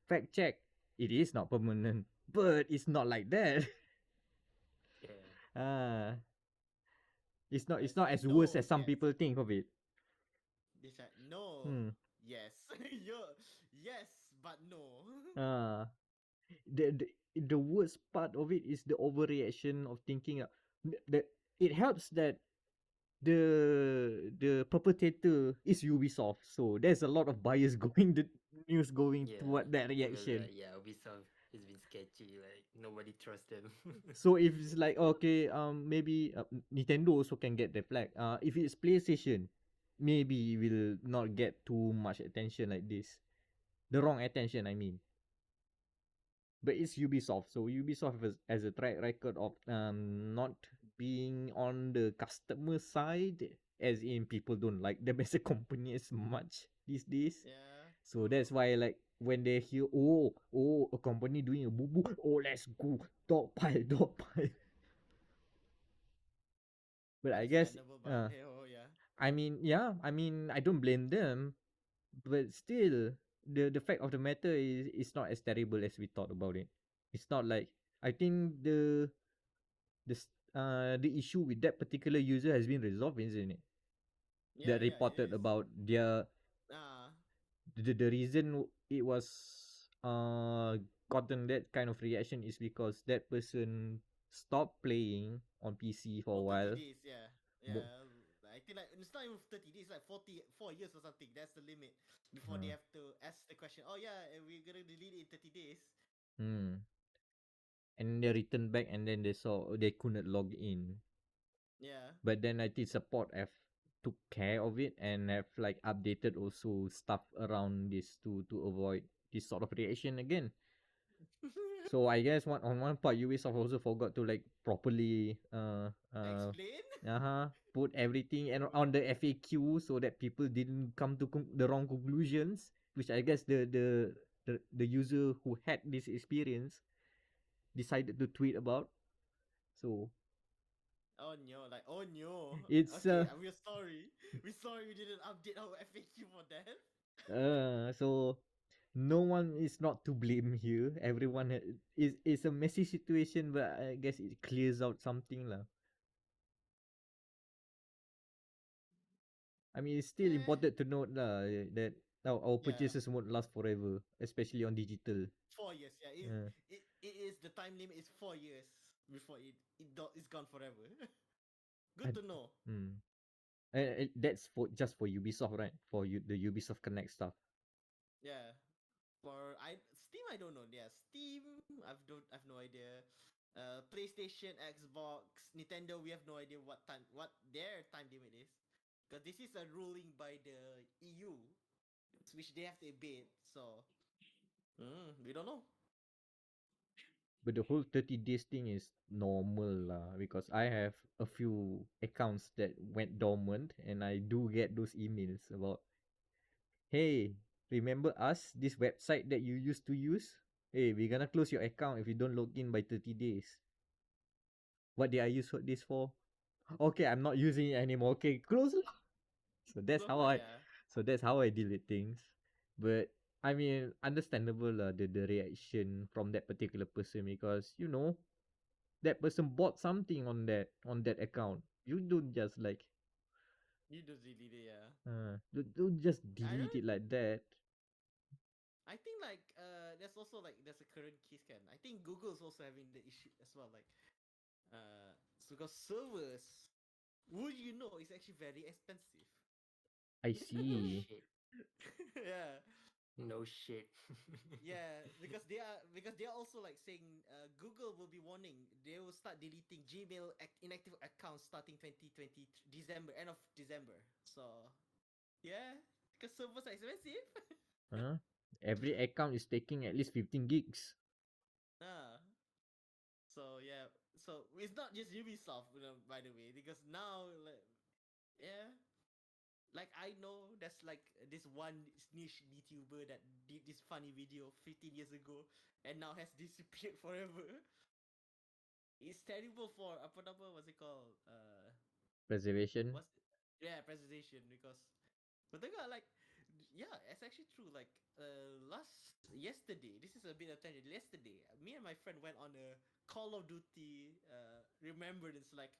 Fact check, it is not permanent, but it's not like that. Yeah. uh But it's it's not like as worse no, as some yes. people think of it. It's like no, Hmm. yes. You yes, but no. uh the worst part of it is the overreaction of thinking, that it helps that the perpetrator is Ubisoft, so there's a lot of bias going, the news going Yeah. toward that Because reaction. yeah, Ubisoft has been sketchy. Like nobody trusts them. So if it's like, okay, maybe Nintendo also can get the flag. If it's PlayStation, maybe will not get too much attention like this. The wrong attention, I mean. But it's Ubisoft, so Ubisoft has a track record of not being on the customer side, as in people don't like them as a company as much these days. Yeah, So true. that's why, like, when they hear, oh, a company doing a boo boo, oh, let's go, dog pile, dog pile. But I guess, Understandable, but hey, oh yeah. I mean, yeah, I mean, I don't blame them, but still, the fact of the matter is, it's not as terrible as we thought about it. It's not like, I think the issue with that particular user has been resolved, isn't it? Yeah, That yeah, it reported is. about their, Ah, the reason it was gotten that kind of reaction is because that person stopped playing on PC for for a 30 while. days, yeah. Mo- Yeah, I think like it's not even 30 days, like 4 years or something. That's the limit before they uh, have to ask the question. Oh yeah, we're gonna delete it in 30 days. hmm. And they returned back, and then they saw they couldn't log in. Yeah. But then IT support have took care of it and have like updated also stuff around this to avoid this sort of reaction again. So I guess on one part Ubisoft also forgot to like properly Explain. put everything and on the FAQ, so that people didn't come to the wrong conclusions, which I guess the user who had this experience decided to tweet about. So Oh no, like oh no. it's Okay, we're sorry. We're sorry we didn't update our FAQ for that. so no one is not to blame here. Everyone is a messy situation, but I guess it clears out something lah. I mean, it's still Eh, important to note lah, that our yeah. purchases won't last forever, especially on digital. 4 years, yeah. Uh, It is the time limit is 4 years before it's gone forever. Good and, to know. mm. That's for just for Ubisoft, right? For you, the Ubisoft Connect stuff. Yeah. For Steam, I don't know. Yeah, Steam, I've no idea. PlayStation, Xbox, Nintendo, we have no idea what their time limit is, because this is a ruling by the EU, which they have to obey. So, we don't know. But the whole 30 days thing is normal lah, because I have a few accounts that went dormant, and I do get those emails about, hey, remember us? This website that you used to use? Hey, we're gonna close your account if you don't log in by 30 days. What did I use this for? Okay, I'm not using it anymore. Okay, close lah. So that's So, how I yeah. so that's how I deal with things. But I mean, understandable the reaction from that particular person because that person bought something on that account. You don't just like You don't really, yeah. don't just I delete don't. it like that. I think like there's also like there's a current case can. I think Google's also having the issue as well. Like so because servers, would you know, is actually very expensive. I No see. shit. Yeah. No shit. Yeah, because they are also like saying Google will be warning they will start deleting Gmail inactive accounts starting 2020 December, end of December. So yeah, because servers are expensive. Huh? Every account is taking at least 15 gigs. Ah, so yeah, so it's not just Ubisoft, by the way, because now like yeah, like I know there's like this one niche YouTuber that did this funny video 15 years ago and now has disappeared forever. It's terrible for apa what's it called? Preservation. What's yeah, presentation because but they got like yeah, it's actually true. Like last yesterday, this is a bit of tangent. Yesterday, me and my friend went on a Call of Duty remembrance. Like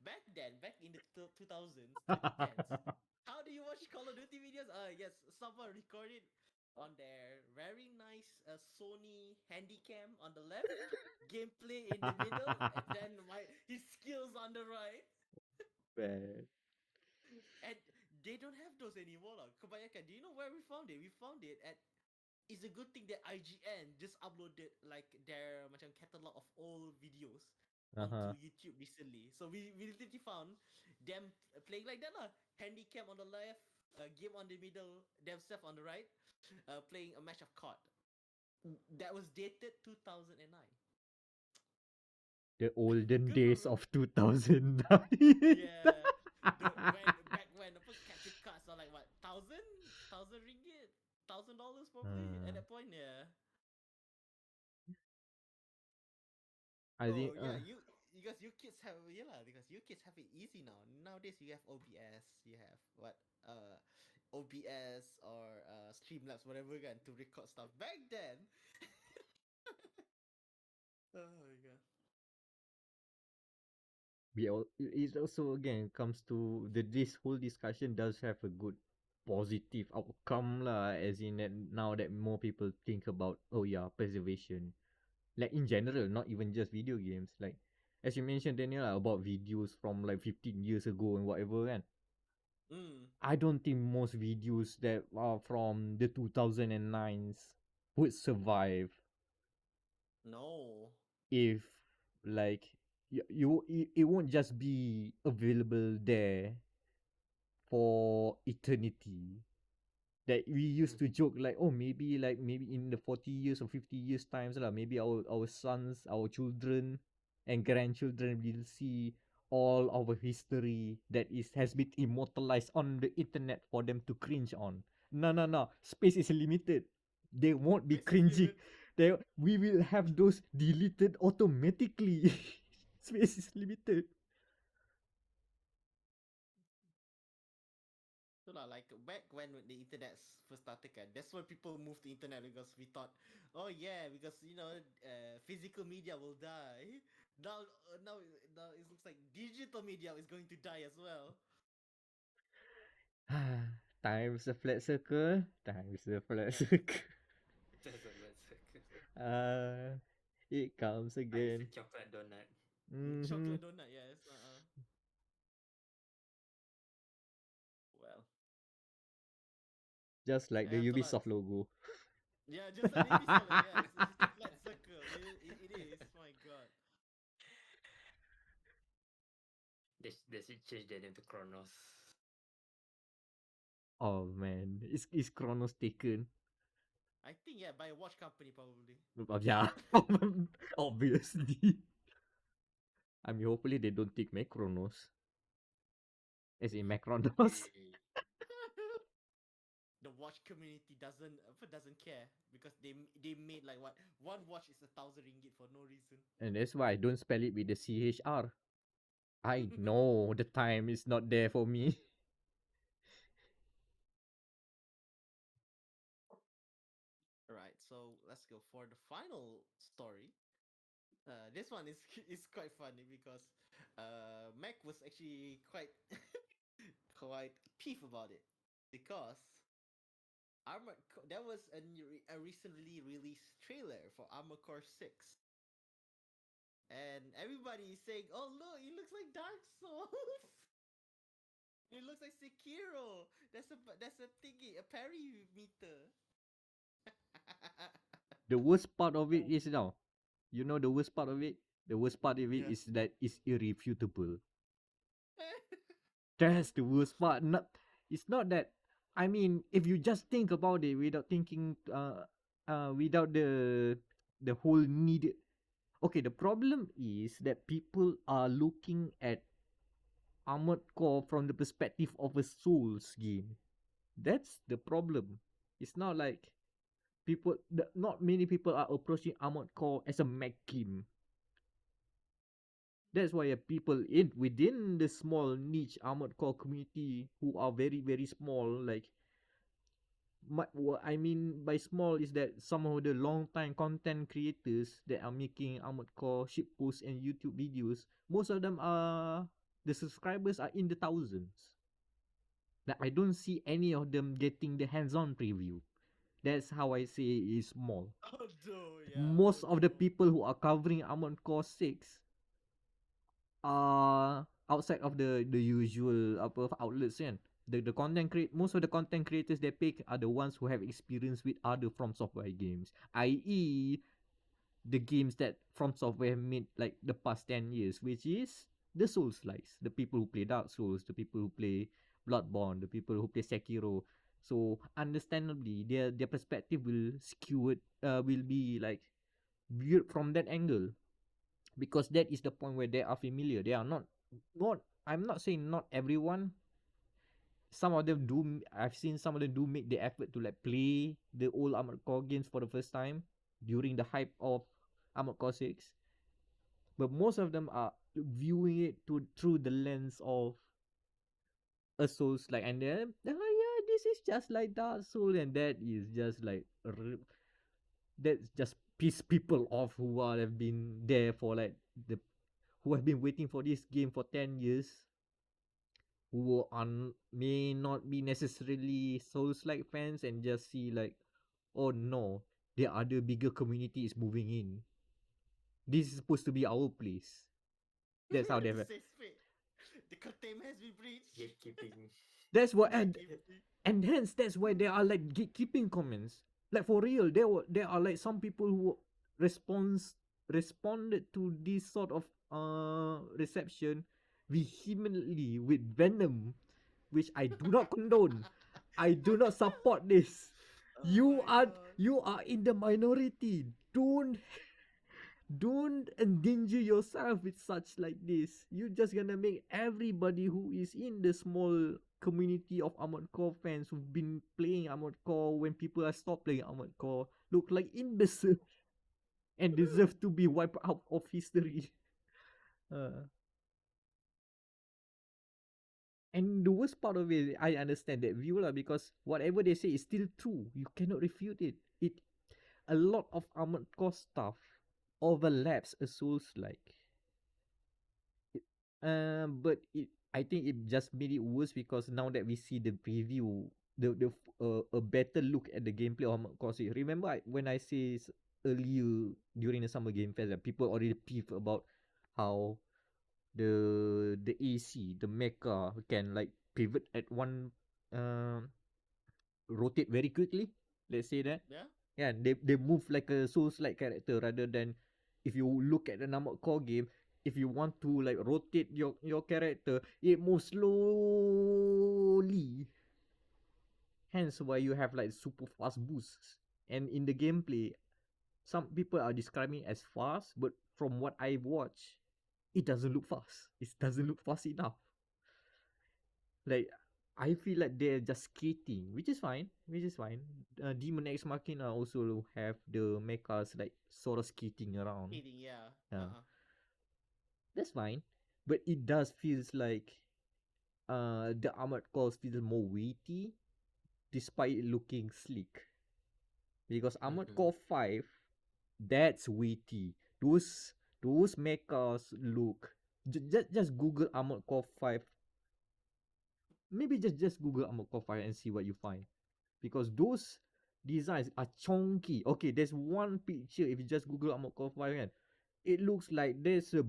back then, back in the 2000s, 2010s. How do you watch Call of Duty videos? Yes, someone recorded on their very nice Sony Handycam on the left, gameplay in the middle, and then his skills on the right. Man. And they don't have those anymore lah. Kebanyakan. Do you know where we found it? We found it at. It's a good thing that IGN just uploaded like their macam catalog of old videos onto Uh-huh. YouTube recently. So we literally found them playing like that lah. Handycam on the left, game on the middle, themselves on the right, playing a match of COD. That was dated 2009. The olden Good for days of 2009. yeah. When the capture cards are like what thousand ringgit, $1,000 probably at Hmm. that point. Yeah. I Oh think yeah, because you kids have yeah lah, because you kids have it easy now. Nowadays you have OBS, you have what OBS or Streamlabs, whatever kan, to record stuff. Back then, oh my god. it also again comes to this whole discussion does have a good positive outcome lah, as in that now that more people think about, oh yeah, preservation, like in general, not even just video games, like as you mentioned, Daniel, about videos from like 15 years ago and whatever, and Mm, I don't think most videos that are from the 2009s would survive no. if like it won't just be available there for eternity. That we used to Mm-hmm. joke like, oh, maybe in the 40 years or 50 years times lah, maybe our sons, our children and grandchildren will see all our history that has been immortalized on the internet for them to cringe on. No, no, no, space is limited. They won't be Space is cringing. limit. We will have those deleted automatically. Space is limited. So lah, like back when the internet first started, kan, that's when people moved to internet because we thought, oh yeah, because physical media will die. Now it looks like digital media is going to die as well. Time's a flat circle. Time's a flat Yeah, circle. That's a bad circle. Uh, it comes I is a again. chocolate donut. Mm-hmm. chocolate donut. Yes. Well, Just like yeah, the tu lah. Ubisoft logo. Yeah, just like the Ubisoft. Yes, it's a flat circle. It is. My God. They should change their name to Kronos. Oh man, is Chronos taken? I think yeah, by a watch company probably. Yeah, obviously. I mean, hopefully they don't take Macronos, as in Macronos. Hey, The watch community doesn't care because they made like what one watch is 1,000 ringgit for no reason. And that's why I don't spell it with the CHR. I know the time is not there for me. let's go for the final story. This one is is quite funny because Mac was actually quite quite peeved about it because there was a recently released trailer for Armored Core 6, and everybody is saying, "Oh look, it looks like Dark Souls. It looks like Sekiro. That's a thingy, a parry meter." The worst part of it is now, you know the worst part of it? The worst part of it Yeah. is that it's irrefutable. That's the worst part. Not, it's not that. I mean, if you just think about it without thinking, without the whole need. Okay, the problem is that people are looking at Armored Core from the perspective of a Souls game. That's the problem. It's not like not many people are approaching Armored Core as a mech game. That's why people in within the small niche Armored Core community who are very very small, like what I mean by small is that some of the long time content creators that are making Armored Core ship posts and YouTube videos, most of them are the subscribers are in the thousands. Like I don't see any of them getting the hands-on preview. That's how I say it's small. Although, yeah, Most of the although. people who are covering Armored Core 6 are outside of the usual apa outlets kan. The content create most of the content creators they pick are the ones who have experience with other From Software games, i.e. the games that From Software made like the past 10 years, which is the Souls likes, the people who play Dark Souls, the people who play Bloodborne, the people who play Sekiro. So understandably, their perspective will skew it, will be like viewed from that angle, because that is the point where they are familiar. They are not. I'm not saying not everyone. Some of them do. I've seen some of them do make the effort to like play the old Armored Core games for the first time during the hype of Armored Core 6. But most of them are viewing it through the lens of a Souls like, and then oh yeah, this is just like Dark Soul, and that is just like that just piss people off who are have been there for like the who have been waiting for this game for 10 years, who are may not be necessarily Souls like fans, and just see like, oh no, the other bigger community is moving in. This is supposed to be our place. That's how they The have. safe space. The containment has been breached. Gatekeeping. That's what, Gatekeeping. and hence that's why there are like gatekeeping comments. Like for real, there are like some people who responded to this sort of reception vehemently with venom, which I do not condone. I do not support this. Oh my god. You are in the minority. Don't endanger yourself with such like this. You're just gonna make everybody who is in the small community of Armored Core fans who've been playing Armored Core when people are stopped playing Armored Core look like imbeciles and deserve to be wiped out of history. Uh, and the worst part of it, I understand that view lah, because whatever they say is still true. You cannot refute it. A lot of Armored Core stuff overlaps a Souls like. But I think it just made it worse because now that we see the preview, a better look at the gameplay of Armored Core 6. Remember when I say earlier during the Summer Game Fest that people already peeved about how the AC, the mecha can like pivot at one, rotate very quickly. Let's say that. Yeah. Yeah, they move like a Souls like character rather than, if you look at the number core game, if you want to like rotate your character, it moves slowly. Hence why you have like super fast boosts. And in the gameplay, some people are describing as fast, but from what I watch, it doesn't look fast. It doesn't look fast enough. Like I feel like they're just skating, which is fine. Which is fine. Demon X Machina also have the mechas like sort of skating around. Eating, yeah. Yeah, that's fine. But it does feels like the Armored Core feels more weighty despite it looking sleek. because Armored Mm-hmm. Core 5, that's weighty. Those mechas look. Just Google Armored Core 5. Maybe just Google Armored Core 5 and see what you find. Because those designs are chunky. Okay, there's one picture if you just Google Armored Core 5 kan. It looks like there's a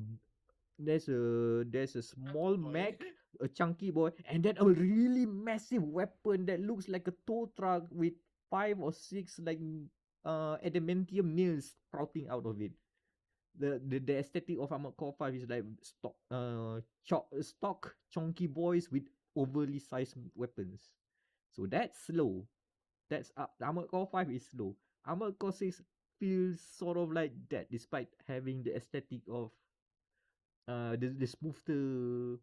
Chunky small boy. mech, a chunky boy, and then a really massive weapon that looks like a tow truck with five or six like adamantium nails sprouting out of it. The aesthetic of Armored Core 5 is like stock chunky boys with overly sized weapons. So that's slow. That's Armored Core 5 is slow. Armored Core 6 feels sort of like that despite having the aesthetic of the smoother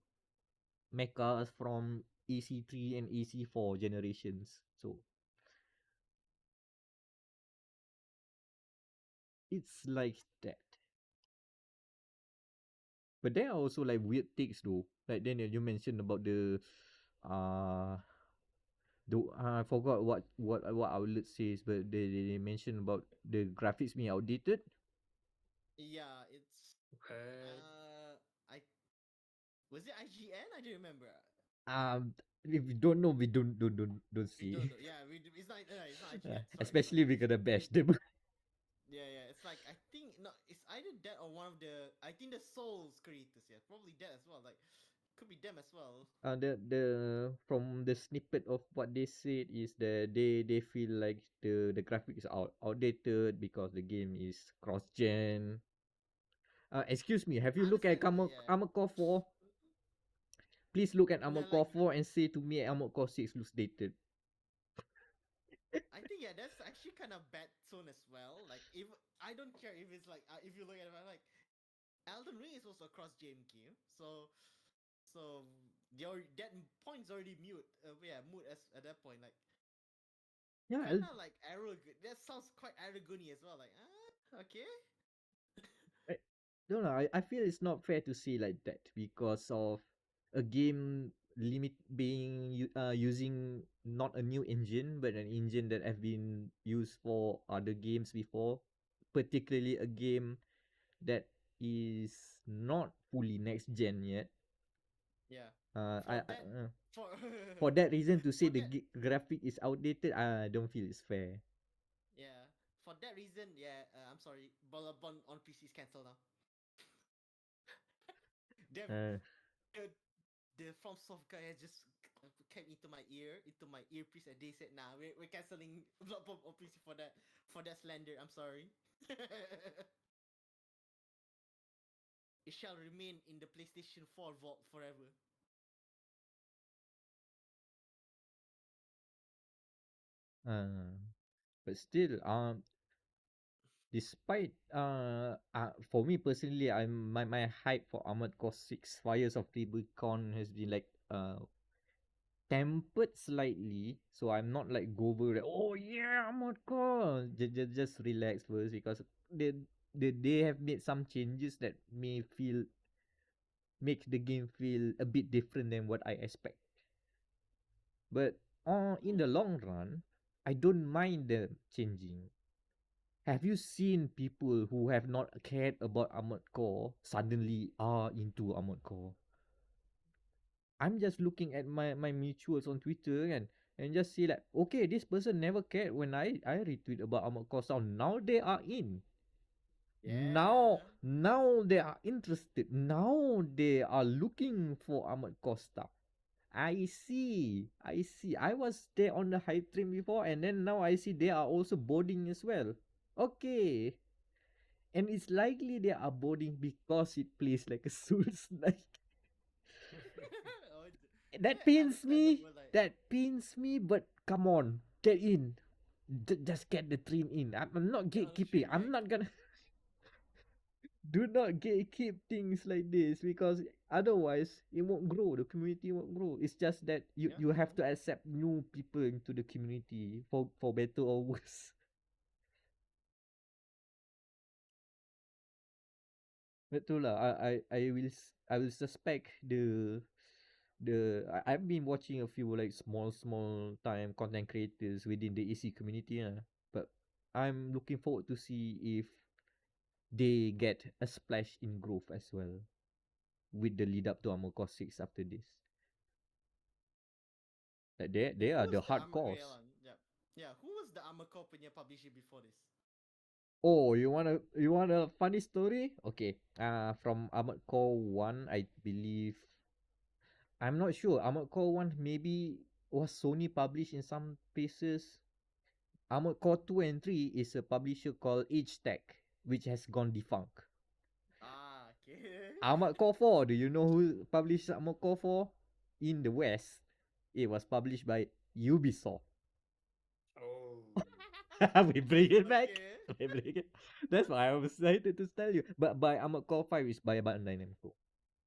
mechas from AC3 and AC4 generations. So it's like that. But there are also like weird takes though. Like then you mentioned about I forgot what outlet says, but they mentioned about the graphics being outdated. Yeah, it's What? I was it IGN? I don't remember. If we don't know, we don't We see. don't know. Yeah, it's not IGN. Sorry, sorry. Especially we're gonna bash them. Yeah, yeah. It's like I think no, it's either that or one of the I think the Souls creators. Yeah, probably that as well. Like could be them as well. The from the snippet of what they said is that they feel like the graphics are outdated because the game is cross gen. Excuse me, have you looked at Understandably, yeah. Armored Core 4? Please look at No, Armored like Core 4 and say to me Armored Core 6 looks dated. I think yeah, that's actually kind of bad tone as well. Like if I don't care if it's like if you look at it like Elden Ring is also a cross gen game, so your that point's already mute. Yeah, moot as at that point. Like Yeah, kind of like arrogant. That sounds quite arrogant as well. Like okay. I don't know. I feel it's not fair to say like that because of a game limit being using not a new engine but an engine that have been used for other games before, particularly a game that is not fully next gen yet. Yeah. I For that, for for that reason to say for the that, graphic is outdated, I don't feel it's fair. yeah. For that reason, yeah. I'm sorry. Ballabon on PC is cancelled now. Dev, Uh, the FromSoft guy has just came into my earpiece, and they said, "Nah, we're canceling Bloodborne on PC for that slander. I'm sorry. It shall remain in the PlayStation 4 vault forever." uh, but still, despite for me personally, my hype for Armored Core 6 Fires of Rubicon has been like tempered slightly, so I'm not like go over like, oh yeah, Armored Core. Just relax first because they they have made some changes that make the game feel a bit different than what I expect. But in the Hmm. long run, I don't mind them changing. Have you seen people who have not cared about Armored Core suddenly are into Armored Core? I'm just looking at my mutuals on Twitter and just see like, okay, this person never cared when I retweet about Armored Core Sound. Now they are in. Now Yeah. now they are interested. Now they are looking for Armored Core stuff. I see. I see. I was there on the hype train before and then now I see they are also boarding as well. Okay. And it's likely they are boarding because it plays like a Souls like. Oh, That yeah, pains me. understandable. Like, That pains me. But come on, get in. Just get the train in. I'm not get on the gatekeeping. train, I'm right? not gonna do not gatekeep things like this because otherwise it won't grow. The community won't grow. It's just that Yeah. you have to accept new people into the community for better or worse. Betul lah. I will suspect I've been watching a few like small time content creators within the AC community but I'm looking forward to see if they get a splash in growth as well with the lead up to Armor Core 6 after this. Like they Who are was the the Armor? Yeah, hardcores. yeah, yeah. Who was the Armor Core punya publisher before this? Oh, you want a funny story? Okay. From Armored Core 1, I believe I'm not sure. Armored Core 1 maybe was Sony published in some places. Armored Core 2 and 3 is a publisher called Age Tech, which has gone defunct. Ah, okay. Armored Core 4, do you know who published Armored Core 4? In the West, it was published by Ubisoft. Oh. We bring it back. Okay. We bring it. That's why I was excited to tell you. But by Armored Core 5 is by Bandai Namco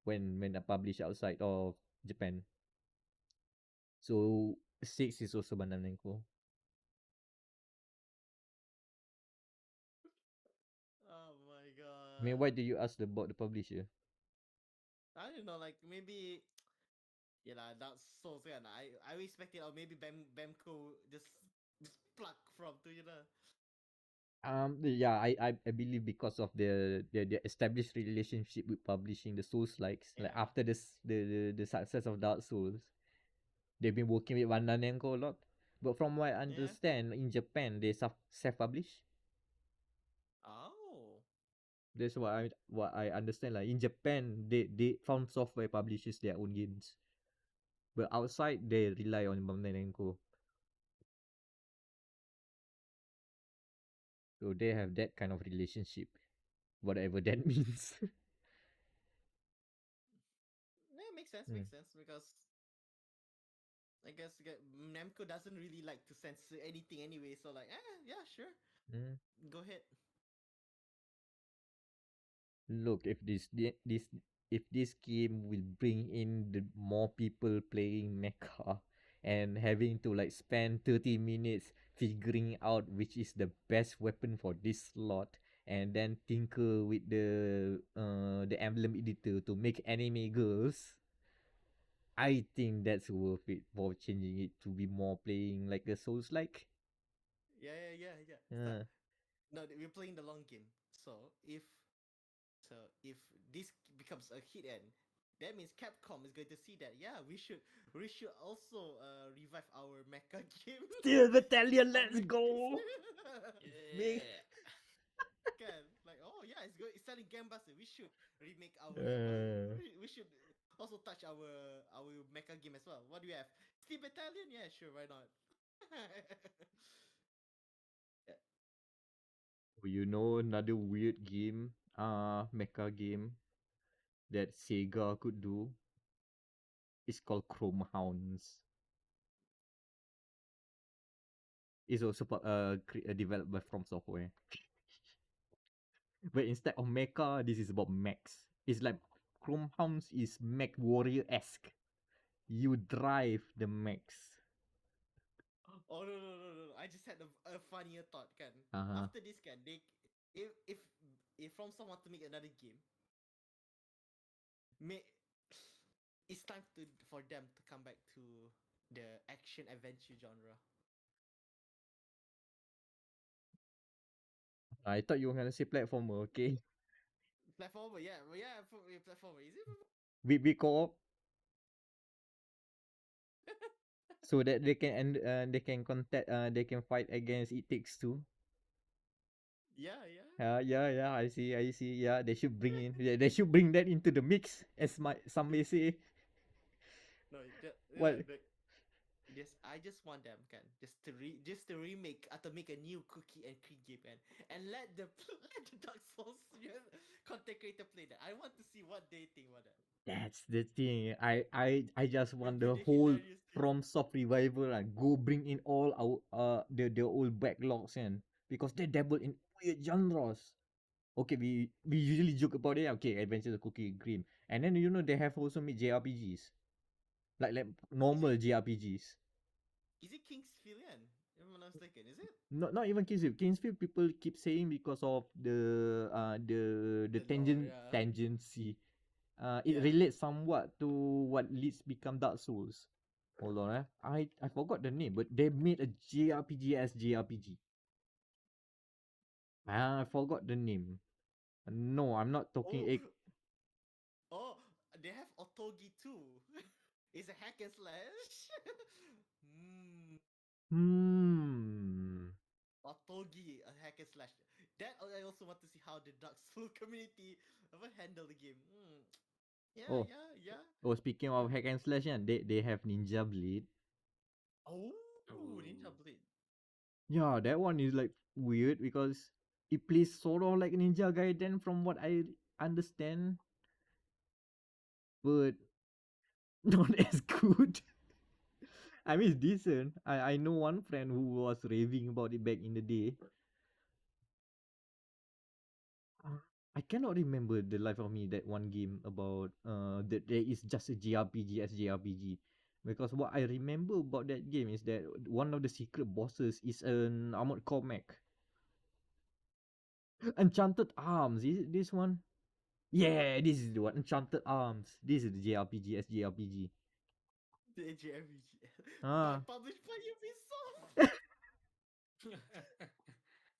when I publish outside of Japan. So 6 is also Bandai Namco. Oh my I mean, why god. do you ask about the publisher? I don't know, like maybe yeah lah, that's Souls kan. I expected or maybe Bamco just pluck from to you know. Yeah, I believe because of the established relationship with publishing the Souls likes, like Yeah. after this the success of Dark Souls, they've been working with Bandai Namco a lot. But from what I Yeah. understand, in Japan they self-publish. Oh. That's what I understand. Like in Japan, they found software publishes their own games, but outside they rely on Bandai Namco. So they have that kind of relationship, whatever that means. Yeah, makes sense, Mm, makes sense because I guess Namco doesn't really like to censor anything anyway, so like, yeah, sure, mm. go ahead. Look, if this game will bring in the more people playing mecha and having to like spend 30 minutes figuring out which is the best weapon for this slot and then tinker with the emblem editor to make anime girls, I think that's worth it for changing it to be more playing like a Souls like. Yeah. So Uh, no, we're playing the long game. So if this becomes a hit, and that means Capcom is going to see that. Yeah, we should also revive our mecha game. Steel Battalion, Our let's mecha games. go! Make Yeah. Can like yeah, it's good. It's selling Gambuster. We should remake our. uh, We should also touch our mecha game as well. What do you have? Steel Battalion? Yeah, sure. Why not? Yeah. you know another weird game, mecha game that Sega could do is called Chrome Hounds. It's also developed by From Software. But instead of mecha, this is about mechs. It's like Chrome Hounds is mech warrior esque. You drive the mechs. Oh no! I just had a funnier thought. Can Uh huh. after this, can they if from someone to make another game, may it's time to for them to come back to the action adventure genre. I thought you were gonna say platformer. Okay, Platformer, yeah, platformer. Is it? we co-op so that they can they can contact they can fight against It Takes Two. Yeah. Yeah, I see. Yeah, they should bring in. Yeah, they should bring that into the mix, as my some may say. No, What? just I just want them can just to remake or to make a new cookie and cream game and let the let the Dark Souls content creator play that. I want to see what they think about that. That's the thing. I just Will want be the the whole hilarious thing. From Soft revival and go bring in all our the old backlogs and because they dabble in weird genres. Okay, we usually joke about it. Okay, Adventures of Cookie and Cream, and then they have also made JRPGs like Is normal it JRPGs. King's Filian? If I'm not mistaken, is it Not even Kingsfield. Kingsfield people keep saying because of the the lore? Yeah, tangency. It yeah. relates somewhat to what leads become Dark Souls. Hold on, I forgot the name, but they made a JRPG as JRPG. I forgot the name. No, I'm not talking Oh, egg. oh, they have Otogi too. It's a hack and slash. Hmm. Hmm. Otogi, a hack and slash. That I also want to see how the Dark Soul community ever handle the game. Hmm. Yeah, Oh, yeah, yeah, oh. Speaking of yeah. hack and slash, yeah, they have Ninja Blade. Oh, Ninja Oh, Blade. Yeah, that one is like weird because it plays sort of like Ninja Gaiden from what I understand, but not as good. I mean, it's decent. I know one friend who was raving about it back in the day. I cannot remember the life of me that one game about that there is just a JRPG as JRPG. Because what I remember about that game is that one of the secret bosses is an armored core mech. Enchanted Arms, is it this one? Yeah, this is the one. Enchanted Arms. This is the JRPG as JRPG. The JRPG. By Ah. published by Ubisoft.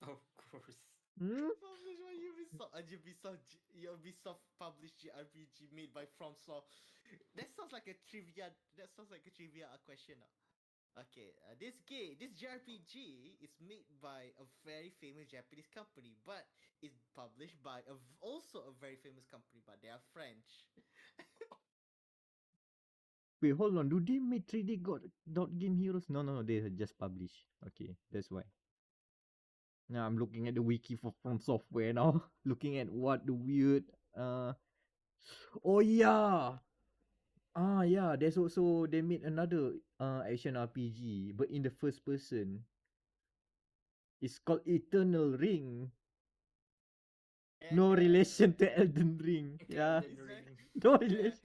of course. Hmm? Published by Ubisoft. Ubisoft published JRPG made by FromSoft. That sounds like a trivia. That sounds like a trivia question. Okay, this JRPG is made by a very famous Japanese company, but it's published by also a very famous company, but they are French. Wait, hold on. Do they make 3D dot game heroes? No, no, no. They just publish. Okay, that's why. Now I'm looking at the wiki for From Software now. Looking at what the weird. Oh yeah. Ah yeah. There's also they made another action RPG, but in the first person. It's called Eternal Ring. No relation to Elden Ring. To Yeah. Elden It's very Ring. No relation.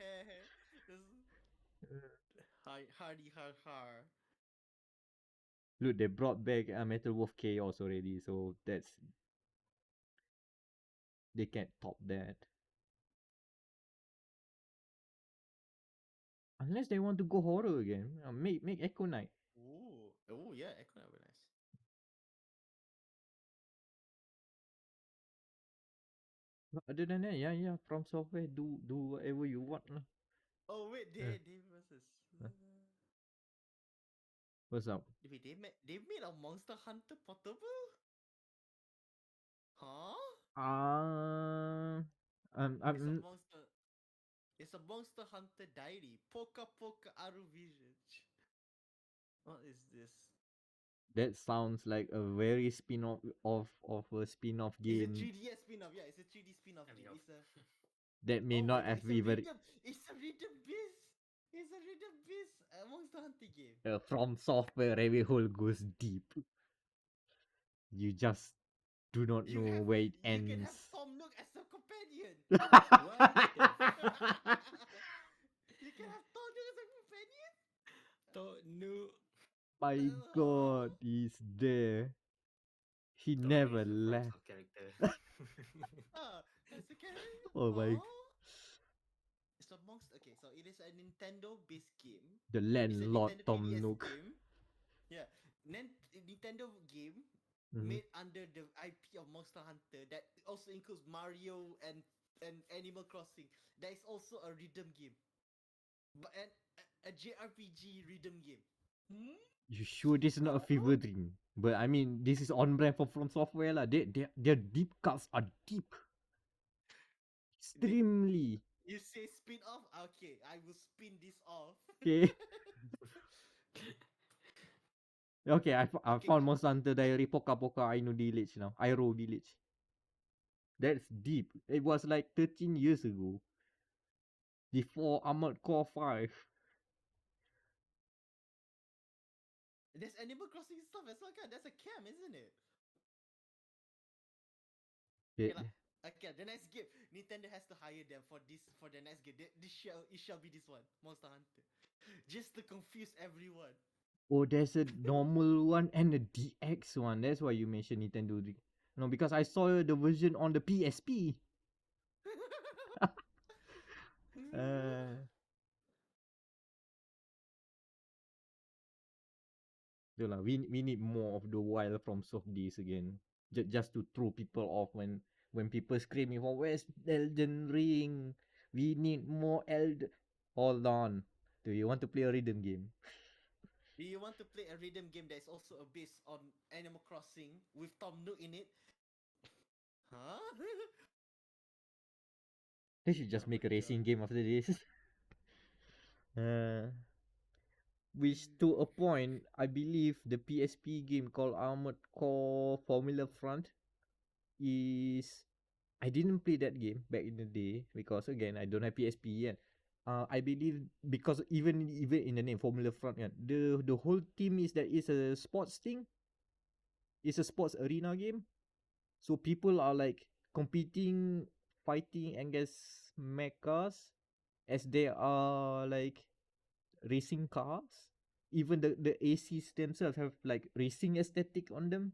hardy har har. Look, they brought back Metal Wolf Chaos already, so they can't top that. Unless they want to go horror again, make Echo Knight. Oh yeah, Echo Knight very nice. But other than that, yeah, yeah, From Software, do whatever you want lah. Oh wait, Uh, they versus. uh, what's up? Wait, they made a Monster Hunter portable? Huh? Uh, It's a I'm monster. It's a Monster Hunter Diary. Poka Poka Aru Vision. What is this? that sounds like a very spin-off of a spin-off It's a game 3DS spin-off. Yeah, it's a 3D spin-off I mean, game. of It's a that may oh my not god, have it's a even rhythm. It's a rhythm beast. It's a rhythm beast Monster Hunter game. From Software rabbit hole goes deep. You just do not You know have where it you can have ends. Tom Nook as a companion. what the You can have Tom Nook as a companion. no. My Oh, God, he's there. He Tommy never is a from left. Soft character. that's a character. Oh my, Oh, it's a monster. Okay, so it is a Nintendo-based game. the It's a landlord Nintendo Tom 3DS Nook. game. Yeah, Nintendo game Mhm. made under the IP of Monster Hunter that also includes Mario and Animal Crossing. There is also a rhythm game, but a JRPG rhythm game. Hmm? You sure this is not a Huh? fever dream? But I mean, this is on brand for From Software lah. Their deep cuts are deep, They, extremely. you say spin off? Okay, I will spin this off. Okay, okay. I Okay, found Monster Hunter Diary Poka Poka Aino Village now. Airo Village. That's deep. It was like 13 years ago, before Armored Core 5. there's Animal Crossing stuff as well. Kan? That's a cam, isn't it? They, Okay lah. Okay, the next game, Nintendo has to hire them for the next game. It shall be this one, Monster Hunter, just to confuse everyone. oh, there's a normal one and a DX one. That's why you mentioned Nintendo. No, because I saw the version on the PSP. Uh, we need more of the wild from soft days again. just to throw people off when people screaming for where's Elden Ring? We need more Elden. Hold on. Do you want to play a rhythm game? Do you want to play a rhythm game that is also based on Animal Crossing with Tom Nook in it? Huh? They should just Oh my make a god. racing game after this. uh, which to a point, I believe the PSP game called Armored Core Formula Front is. I didn't play that game back in the day because again I don't have PSP yet. I believe because even in the name Formula Front, yeah, the whole team is that it's a sports thing. It's a sports arena game. So people are like competing, fighting against mechas as they are like racing cars. Even the ACs themselves have like racing aesthetic on them.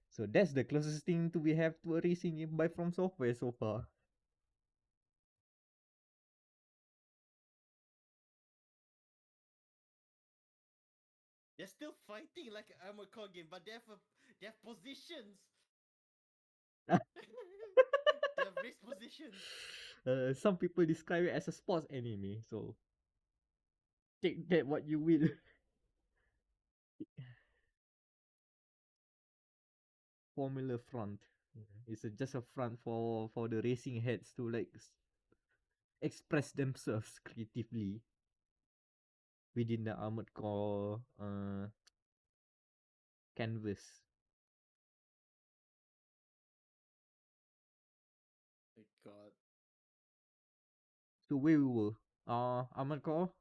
So that's the closest thing to we have to a racing game by From Software so far. They're still fighting like an Armored Core game, but they have positions. They have race positions. Some people describe it as a sports anime, so take that what you will. Formula Front. It's just a front for the racing heads to like express themselves creatively within the Armored Core canvas. My god. So where we were? Armored Core.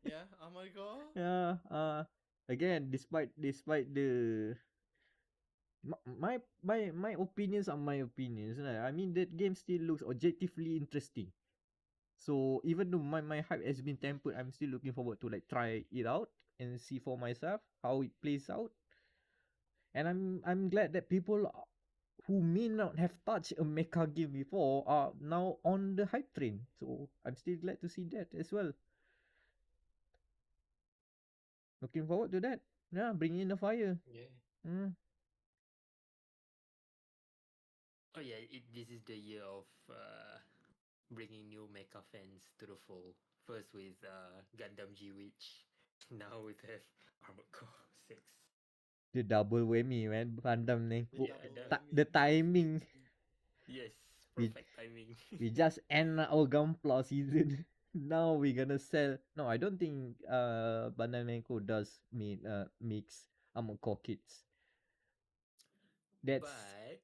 Yeah, Armored Core. Yeah. Again, despite the my opinions are my opinions. Right? I mean that game still looks objectively interesting. So even though my hype has been tempered, I'm still looking forward to like try it out and see for myself how it plays out. And I'm glad that people who may not have touched a mecha game before are now on the hype train. So I'm still glad to see that as well. Looking forward to that. Yeah, bring in the fire. Yeah. Mm. Oh yeah, this is the year of bringing new mecha fans to the fold. First with Gundam G Witch, now with have Armored Core 6. The double whammy, man. Gundam The Neko. Yeah, double the whammy. The timing. yes, We perfect timing. we just end our Gunpla season. Now we're gonna sell. No, I don't think Bandai Namco does mix Armored Core kits. That's but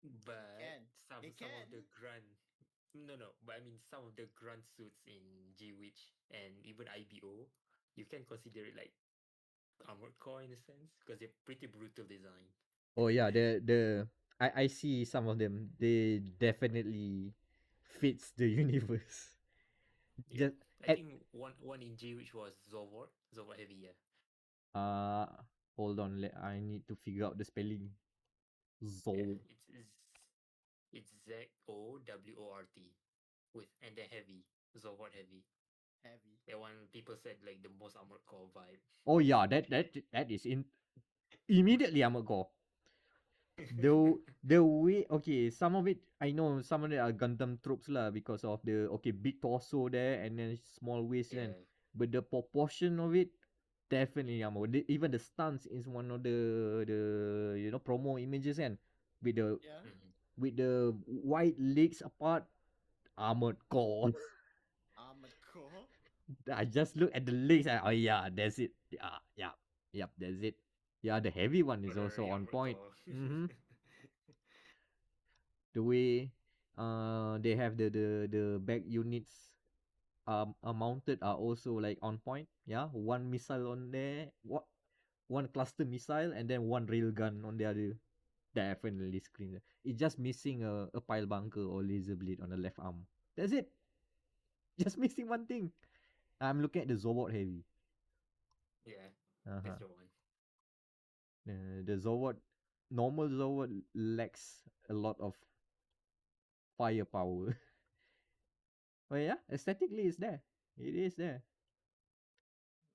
They but can. They some of the can. grunt no, but I mean some of the grunt suits in G Witch and even IBO, you can consider it like Armored Core in a sense because they're pretty brutal design. oh yeah, the I see some of them. They definitely fits the universe. Yeah, Just I at think one in G Witch was Zovort heavy. Yeah, uh hold on, I need to figure out the spelling. yeah, Zo. it's Zowort with and then heavy Zovort heavy. Heavy. That one people said like the most Armored Core vibe. Oh yeah, that is in immediately I'm gonna go. The way okay, some of it I know some of it are Gundam tropes lah because of the okay big torso there and then small waist then, Yeah. but the proportion of it definitely even the stance is one of the promo images and with the Yeah. Mhm. wide legs apart armored core. Armored Core. I just look at the legs and oh yeah that's it, yeah, yep, that's it. Yeah, the heavy one is also Honorary on Armored point. Core. Mm-hmm. The way they have the back units are mounted are also like on point. Yeah, one missile on there, what one cluster missile and then one rail gun on the other. Definitely screams. It's just missing a pile bunker or laser blade on the left arm. That's it. Just missing one thing. I'm looking at the Zobot heavy. Yeah, Uh-huh. that's the one. The Zobot normal Zobot lacks a lot of firepower. But yeah, aesthetically it's there. It is there.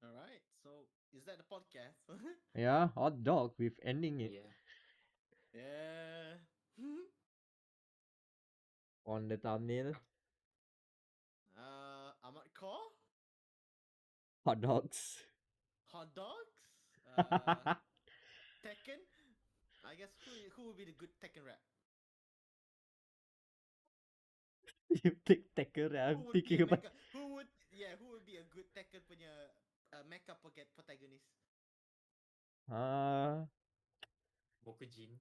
All right. So is that the podcast? Yeah, hot dog with ending it. Yeah. Yeah. On the thumbnail, Ahmad Core, hot dogs. hot dogs, Tekken. I guess who would be the good Tekken rap? You take Tekken. I'm Who would be thinking a about. mecha? Who would be a good Tekken punya mecha protagonist? Uh, Bokujin.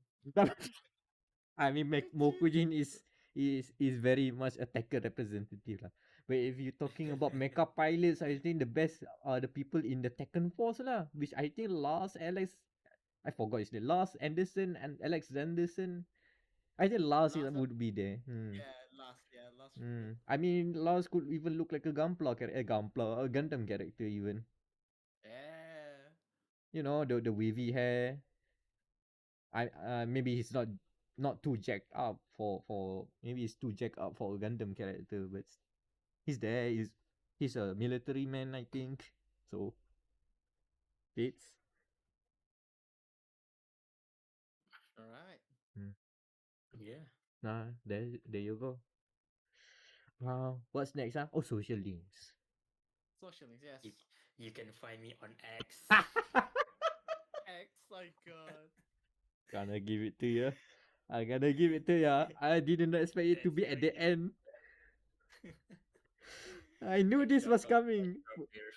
I mean, Legit. Mokujin is very much a Tekken representative lah. But if you're talking about mecha pilots, I think the best are the people in the Tekken Force lah, which I think I forgot his name, Lars Anderson and Alex Anderson. I think Lars Last, would be there. yeah, last should be good. I mean, Lars could even look like a a Gundam character even. Yeah. You know, the wavy hair. Maybe he's not too jacked up for maybe he's too jacked up for a Gundam character, but he's there. He's a military man, I think. So it's All right. mm. Yeah. There you go. What's next? Oh, social links. Social links, yes. You, you can find me on X. X, my God. Gonna give it to you. I gotta give it to you. I didn't expect it to That's be at the very end. I knew this was X.com coming. slash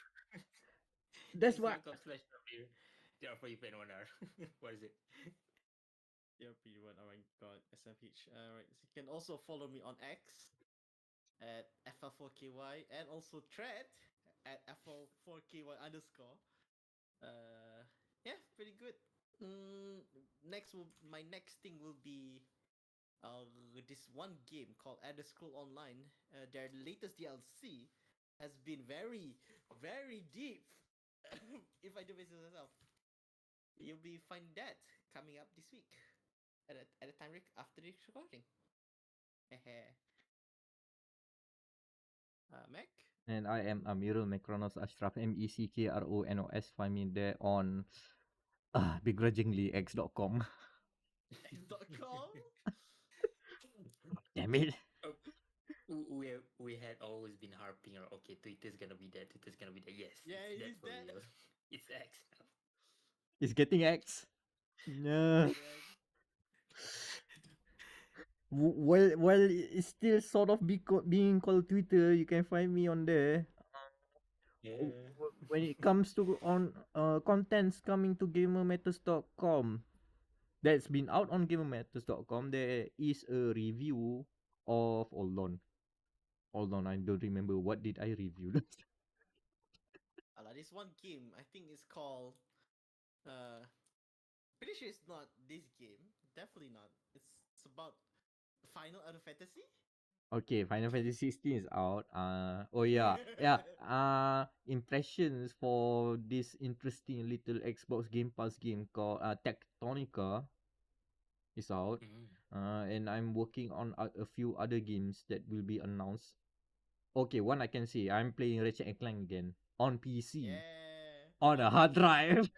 That's why. X.com/Rabir. Therefore, you pay 1 hour. What is it? TRP1, oh my God, SMH. Alright, so you can also follow me on X at FL4KY and also thread at FL4KY underscore. Yeah, pretty good. My next thing will be this one game called Elder Scroll Online. Their latest DLC has been very, very deep. If I do this myself, you'll be finding that coming up this week at the time after this recording. Mac. And I am Amirul Mekronos Ashraf, Meckronos. Find me there on begrudgingly x.com. X.com. Damn it. Oh, we had always been harping on, okay, Twitter's gonna be there, Twitter's gonna be there. Yes, Yeah, it's it that is for that. real. It's X now. It's getting X. Yeah. Well, it's still sort of being called Twitter. You can find me on there. Yeah. When it comes to on contents coming to gamermatters.com, that's been out on gamermatters.com, there is a review of hold on, I don't remember what did I review. This one game, I think it's called. Uh, Pretty sure it's not this game. Definitely not. It's about Final Fantasy. Okay, Final Fantasy 16 is out. Oh yeah. Impressions for this interesting little Xbox Game Pass game called Tectonica is out. Mm. And I'm working on a few other games that will be announced. Okay, one I can see. I'm playing Ratchet and Clank again on PC Yeah. on a hard drive.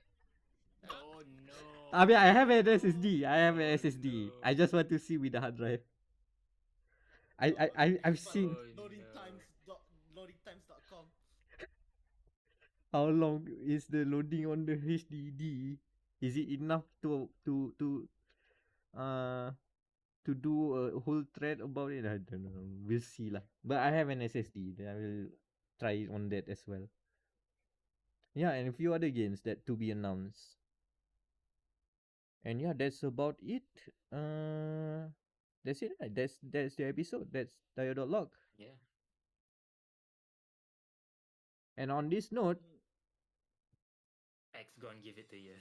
Oh no. I mean, I have an SSD. I have an Oh SSD. I no. just want to see with the hard drive. I've But seen Oh loading no. times dot loadingtimes.com. how long is the loading on the HDD. Is it enough uh to do a whole thread about it? I don't know. We'll see lah. But I have an SSD. Then I will try it on that as well. Yeah, and a few other games that to be announced. And yeah, that's about it. Uh, that's it. Right? That's the episode. That's dia.log. Yeah. And on this note, X gonna give it to you.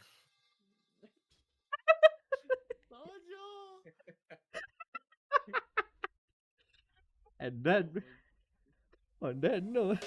Sojo. and that Oh my on that note.